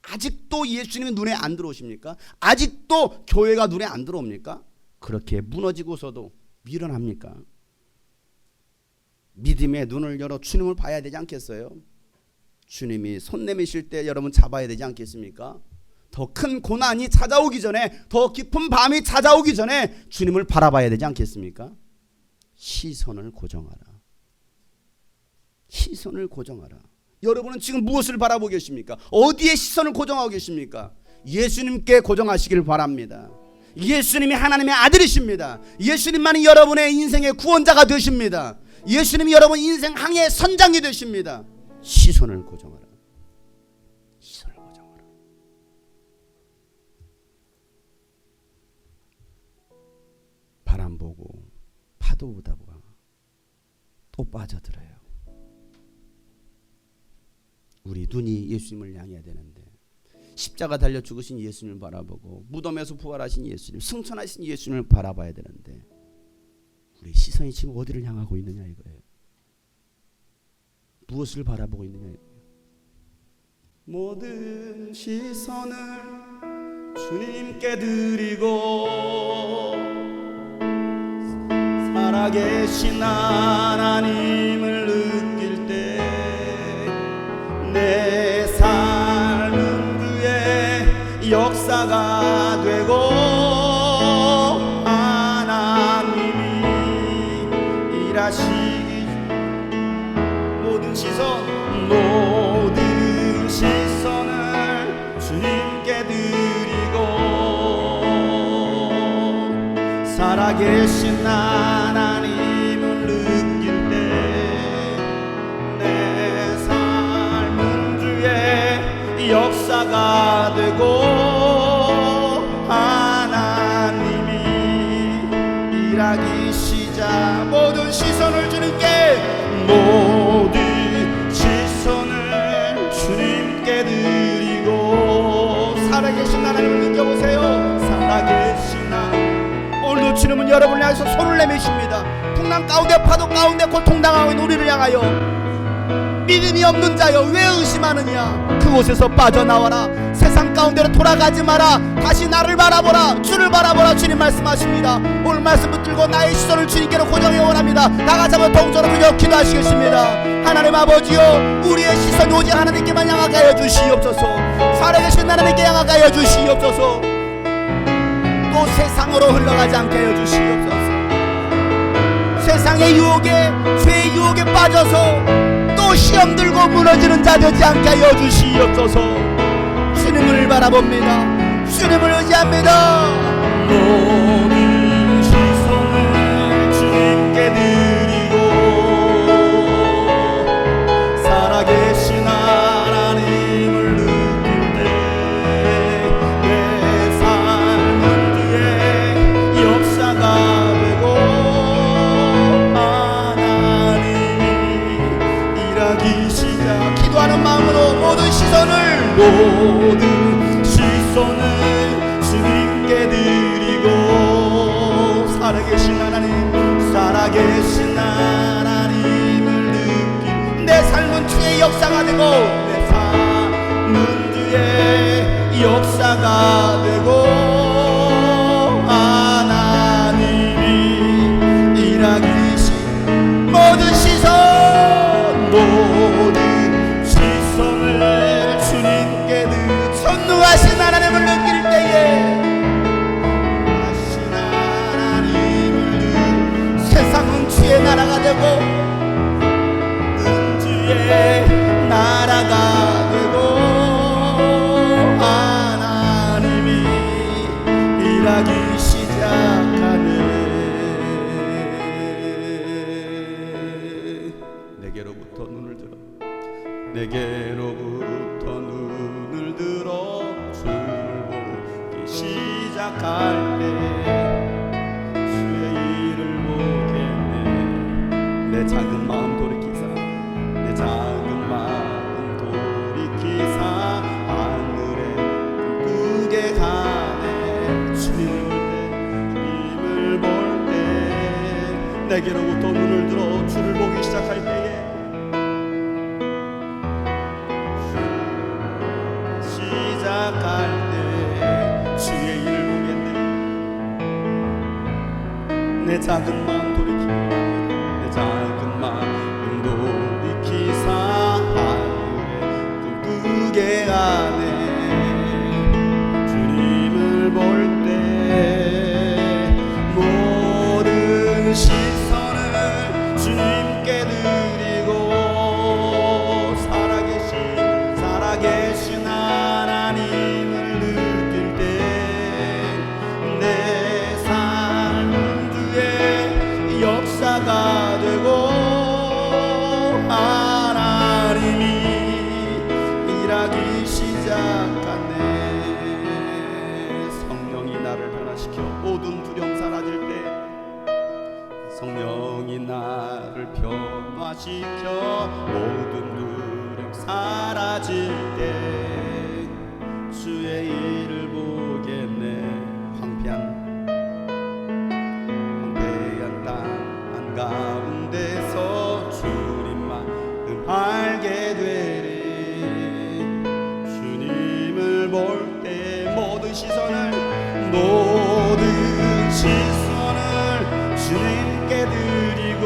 아직도 예수님이 눈에 안 들어오십니까? 아직도 교회가 눈에 안 들어옵니까? 그렇게 무너지고서도 미련합니까? 믿음의 눈을 열어 주님을 봐야 되지 않겠어요? 주님이 손 내미실 때 여러분 잡아야 되지 않겠습니까? 더 큰 고난이 찾아오기 전에, 더 깊은 밤이 찾아오기 전에 주님을 바라봐야 되지 않겠습니까? 시선을 고정하라. 시선을 고정하라. 여러분은 지금 무엇을 바라보고 계십니까? 어디에 시선을 고정하고 계십니까? 예수님께 고정하시길 바랍니다. 예수님이 하나님의 아들이십니다. 예수님만이 여러분의 인생의 구원자가 되십니다. 예수님이 여러분 인생 항해의 선장이 되십니다. 시선을 고정하라. 시선을 고정하라. 바람 보고 파도 보다 보가 또 빠져들어요. 우리 눈이 예수님을 향해야 되는데, 십자가 달려 죽으신 예수님을 바라보고 무덤에서 부활하신 예수님, 승천하신 예수님을 바라봐야 되는데 우리 시선이 지금 어디를 향하고 있느냐 이거예요. 무엇을 바라보고 있느냐 이거예요. 모든 시선을 주님께 드리고 살아계신 하나님을 느낄 때 내 삶은 그의 역사가 되고 하나님이 일하시기 모든 시선을 주님께 드리고 살아계신 하나님을 느낄 때 되고 하나님이 일하기 시작. 모든 시선을 주님께, 모든 시선을 주님께 드리고. 살아계신 하나님을 느껴보세요. 살아계신 하나님. 오늘도 주님은 여러분을 향해서 손을 내미십니다. 풍랑 가운데 파도 가운데 고통당하고 있는 우리를 향하여, 믿음이 없는 자여 왜 의심하느냐, 그곳에서 빠져나와라. 세상 가운데로 돌아가지 마라. 다시 나를 바라보라. 주를 바라보라. 주님 말씀하십니다. 오늘 말씀 붙들고 나의 시선을 주님께로 고정해 원합니다. 다같이 한번 동서로 그저 기도하시겠습니다. 하나님 아버지여, 우리의 시선이 오직 하나님께만 향하게 하여 주시옵소서. 살아계신 하나님께 향하게 하여 주시옵소서. 또 세상으로 흘러가지 않게 하여 주시옵소서. 세상의 유혹에, 죄의 유혹에 빠져서 또 시험 들고 무너지는 자 되지 않게 하여 주시옵소서. 주님을 바라봅니다. 주님을 의지합니다. 모든 시선을 주님께 드리고 살아계신 하나님을 느낄 때 내 삶은 주의 역사가 되고 일하기 시작. 기도하는 마음으로 모든 시선을 주님께 드리고 살아계신 하나님, 살아계신 하나님을 느끼. 내 삶은 주의 역사가 되고 내 삶은 주의 역사가 되고 하나님이 일하기 시작. 모든 시선, 모든 시선을 주님께 전능하신 하나님을 느낄 때에, 하신 하나님을 세상은 주의 나라가 되고 주의 나라가 되고 하나님이 일하기 시작하네. 내게로부터 눈을 들어, 내게로부터 눈을 들어 주를 보기 시작할 때 주의 일을 보겠네. 내 작은 마음 돌이키사, 내 작은 마음 돌이키사 하늘에 꿈꾸게 가네. 주님을 볼 때 내게로부터 눈을 들어 주를 보기 시작할 때에 시작할 때 주의 일을 보겠네. 내 작은 마음 돌이키고, 내 작은 마음 돌이키사 하늘에 꿈꾸게 하네. 주님을 볼 때 모든 시선을 주님께 드리고 살아계신 하나님을 느낄 때 내 삶은 주의 역사가 되고 하나님이 일하기 시작하네. 성령이 나를 변화시켜 모든 두려움 사라질 때, 성령이 나를 변화시켜 모든 두려움 사라질 때 주의 일을 보겠네. 황폐한 땅 한가운데서 주님만 알게 되리. 주님을 볼 때 모든 시선을 주님께 드리고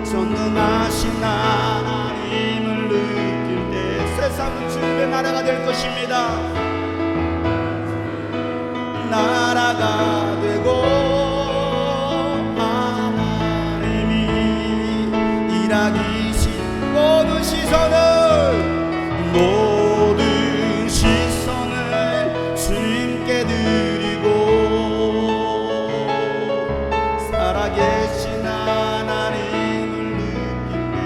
전능하신 하나님을 느낄 때 세상은 주님의 나라가 될 것입니다. 나라가 되고 하나님이 일하기 모든 시선을 주님께 드리고 살아계신 하나님을 느낄 때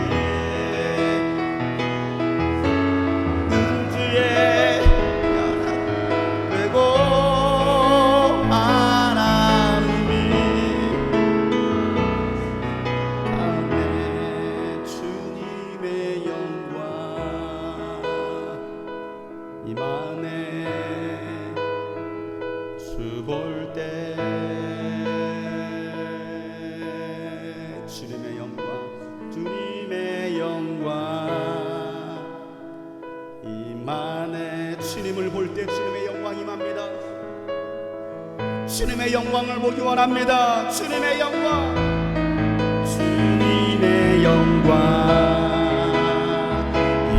주님의 영광을 보기 원합니다. 주님의 영광, 주님의 영광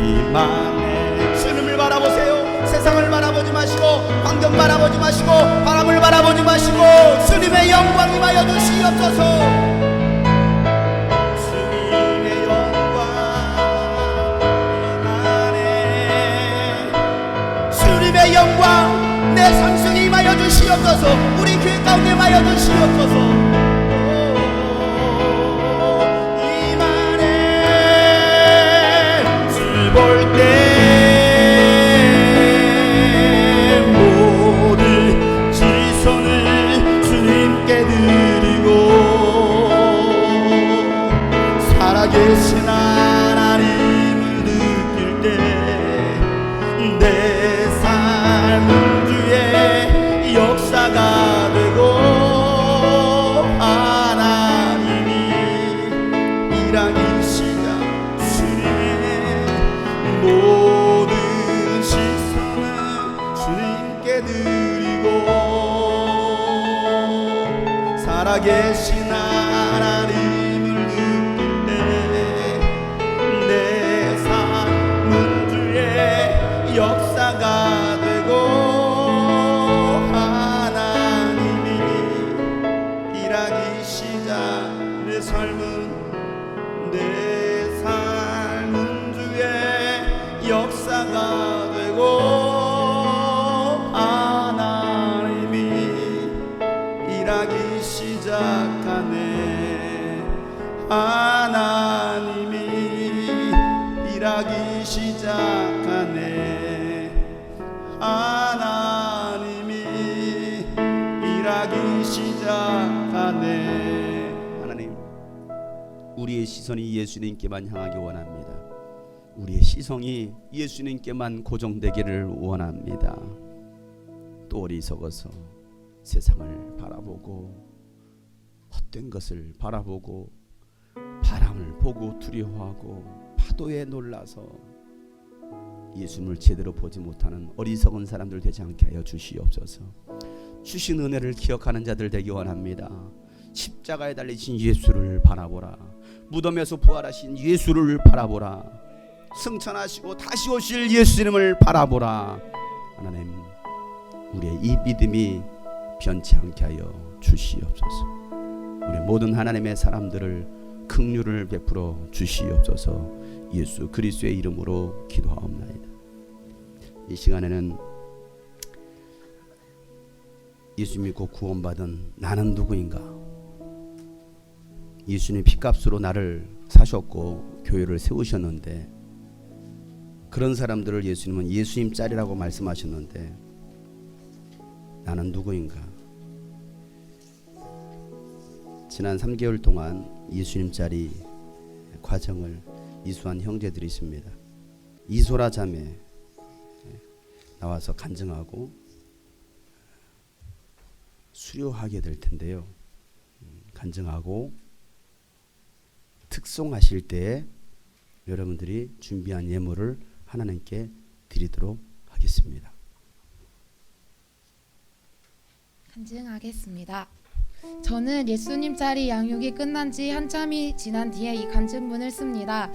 이만해. 주님을 바라보세요. 세상을 바라보지 마시고, 환경 바라보지 마시고, 바람을 바라보지 마시고, 주님의 영광 임하여 주시옵소서. 주님의 영광 내 삶 속에 임하여 주시옵소서. 우리 교회 가운데 임하여 주시옵소서. 이만해. 주 볼 때 모든 시선을 주님께 드리고, 살아계신 하나님을 느낄 때 내 삶은 주의 역사가 되고, 하나님이 일하기 시작. 주님의 모든 시선을 주님께 드리고, 살아계신 하나님을 느낄 때 내 삶은 주의 역사가 되고, 하나님이 일하기 시작. 내 삶은 주의 역사가 되고, 하나님이 일하기 시작하네. 하나님이 일하기 시작하네. 하나님이 일하기 시작하네. 하나님, 우리의 시선이 예수님께만 향하기 원합니다. 우리의 시선이 예수님께만 고정되기를 원합니다. 또 어리석어서 세상을 바라보고, 헛된 것을 바라보고, 바람을 보고 두려워하고, 파도에 놀라서 예수님을 제대로 보지 못하는 어리석은 사람들 되지 않게 하여 주시옵소서. 주신 은혜를 기억하는 자들 되기 원합니다. 십자가에 달리신 예수를 바라보라. 무덤에서 부활하신 예수를 바라보라. 승천하시고 다시 오실 예수님을 바라보라. 하나님, 우리의 이 믿음이 변치 않게 하여 주시옵소서. 우리 모든 하나님의 사람들을 긍휼을 베풀어 주시옵소서. 예수 그리스도의 이름으로 기도하옵나이다. 이 시간에는 예수 믿고 구원받은 나는 누구인가? 예수님 피값으로 나를 사셨고 교회를 세우셨는데, 그런 사람들을 예수님은 예수님 짤이라고 말씀하셨는데, 나는 누구인가? 지난 3개월 동안 예수님 짤이 과정을 이수한 형제들이 있습니다. 이소라 자매 나와서 간증하고 수료하게 될 텐데요. 간증하고 특송하실 때에 여러분들이 준비한 예물을 하나님께 드리도록 하겠습니다. 간증하겠습니다. 저는 예수님 짤이 양육이 끝난 지 한참이 지난 뒤에 이 간증문을 씁니다.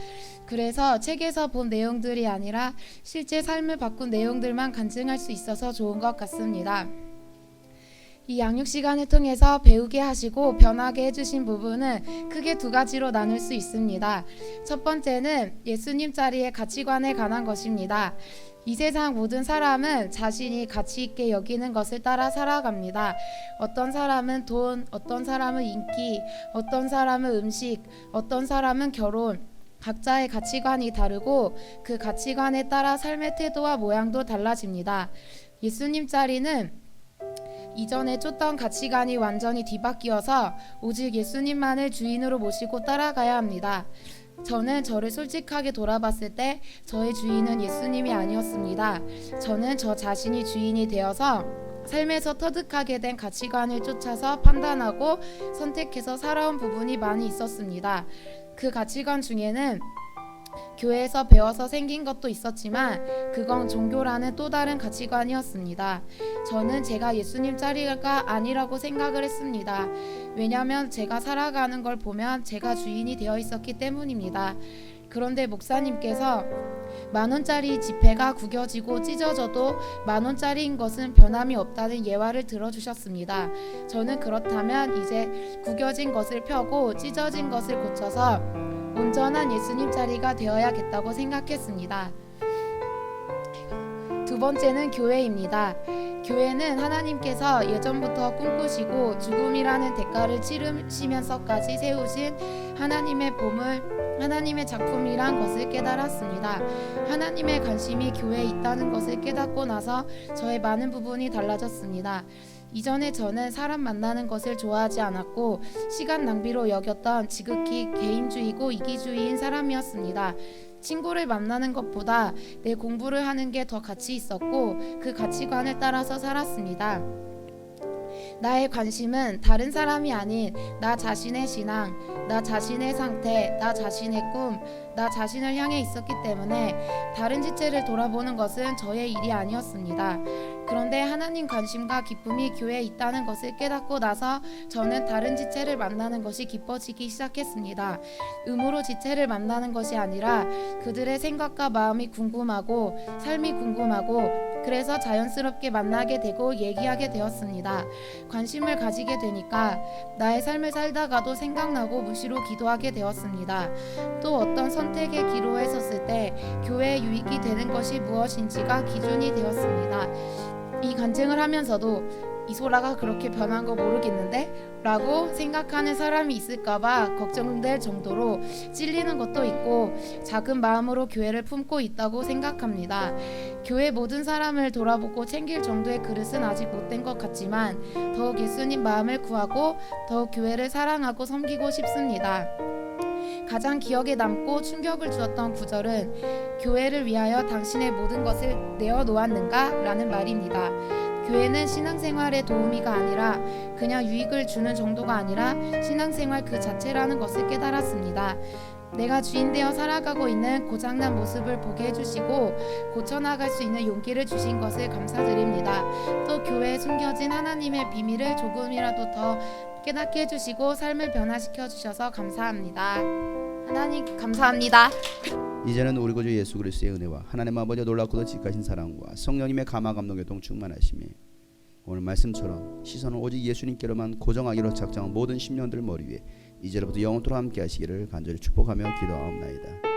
그래서 책에서 본 내용들이 아니라 실제 삶을 바꾼 내용들만 간증할 수 있어서 좋은 것 같습니다. 이 양육 시간을 통해서 배우게 하시고 변하게 해주신 부분은 크게 두 가지로 나눌 수 있습니다. 첫 번째는 예수님 짤의 가치관에 관한 것입니다. 이 세상 모든 사람은 자신이 가치 있게 여기는 것을 따라 살아갑니다. 어떤 사람은 돈, 어떤 사람은 인기, 어떤 사람은 음식, 어떤 사람은 결혼. 각자의 가치관이 다르고 그 가치관에 따라 삶의 태도와 모양도 달라집니다. 예수님 짤이는 이전에 쫓던 가치관이 완전히 뒤바뀌어서 오직 예수님만을 주인으로 모시고 따라가야 합니다. 저는 저를 솔직하게 돌아봤을 때 저의 주인은 예수님이 아니었습니다. 저는 저 자신이 주인이 되어서 삶에서 터득하게 된 가치관을 쫓아서 판단하고 선택해서 살아온 부분이 많이 있었습니다. 그 가치관 중에는 교회에서 배워서 생긴 것도 있었지만 그건 종교라는 또 다른 가치관이었습니다. 저는 제가 예수님 자리가 아니라고 생각을 했습니다. 왜냐하면 제가 살아가는 걸 보면 제가 주인이 되어 있었기 때문입니다. 그런데 목사님께서 10,000원짜리 지폐가 구겨지고 찢어져도 10,000원짜리인 것은 변함이 없다는 예화를 들어주셨습니다. 저는 그렇다면 이제 구겨진 것을 펴고 찢어진 것을 고쳐서 온전한 예수님 자리가 되어야겠다고 생각했습니다. 두 번째는 교회입니다. 교회는 하나님께서 예전부터 꿈꾸시고 죽음이라는 대가를 치르시면서까지 세우신 하나님의 보물, 하나님의 작품이란 것을 깨달았습니다. 하나님의 관심이 교회에 있다는 것을 깨닫고 나서 저의 많은 부분이 달라졌습니다. 이전에 저는 사람 만나는 것을 좋아하지 않았고 시간 낭비로 여겼던 지극히 개인주의고 이기주의인 사람이었습니다. 친구를 만나는 것보다 내 공부를 하는 게 더 가치 있었고 그 가치관을 따라서 살았습니다. 나의 관심은 다른 사람이 아닌 나 자신의 신앙, 나 자신의 상태, 나 자신의 꿈, 나 자신을 향해 있었기 때문에 다른 지체를 돌아보는 것은 저의 일이 아니었습니다. 그런데 하나님 관심과 기쁨이 교회에 있다는 것을 깨닫고 나서 저는 다른 지체를 만나는 것이 기뻐지기 시작했습니다. 의무로 지체를 만나는 것이 아니라 그들의 생각과 마음이 궁금하고 삶이 궁금하고 그래서 자연스럽게 만나게 되고 얘기하게 되었습니다. 관심을 가지게 되니까 나의 삶을 살다가도 생각나고 무시로 기도하게 되었습니다. 또 어떤 선택의 기로에 섰을 때 교회에 유익이 되는 것이 무엇인지가 기준이 되었습니다. 이 간증을 하면서도 이소라가 그렇게 변한 거 모르겠는데? 라고 생각하는 사람이 있을까봐 걱정될 정도로 찔리는 것도 있고 작은 마음으로 교회를 품고 있다고 생각합니다. 교회 모든 사람을 돌아보고 챙길 정도의 그릇은 아직 못된 것 같지만 더욱 예수님 마음을 구하고 더욱 교회를 사랑하고 섬기고 싶습니다. 가장 기억에 남고 충격을 주었던 구절은 교회를 위하여 당신의 모든 것을 내어놓았는가? 라는 말입니다. 교회는 신앙생활의 도우미가 아니라 그냥 유익을 주는 정도가 아니라 신앙생활 그 자체라는 것을 깨달았습니다. 내가 주인되어 살아가고 있는 고장난 모습을 보게 해주시고 고쳐나갈 수 있는 용기를 주신 것을 감사드립니다. 또 교회에 숨겨진 하나님의 비밀을 조금이라도 더 깨닫게 해주시고 삶을 변화시켜 주셔서 감사합니다. 하나님 감사합니다. 이제는 우리 구주 예수 그리스도의 은혜와 하나님 아버지의 놀랍고도 지극하신 사랑과 성령님의 감화 감동의 동 충만하심이 오늘 말씀처럼 시선을 오직 예수님께로만 고정하기로 작정한 모든 심령들 머리 위에 이제로부터 영원토록 함께 하시기를 간절히 축복하며 기도하옵나이다.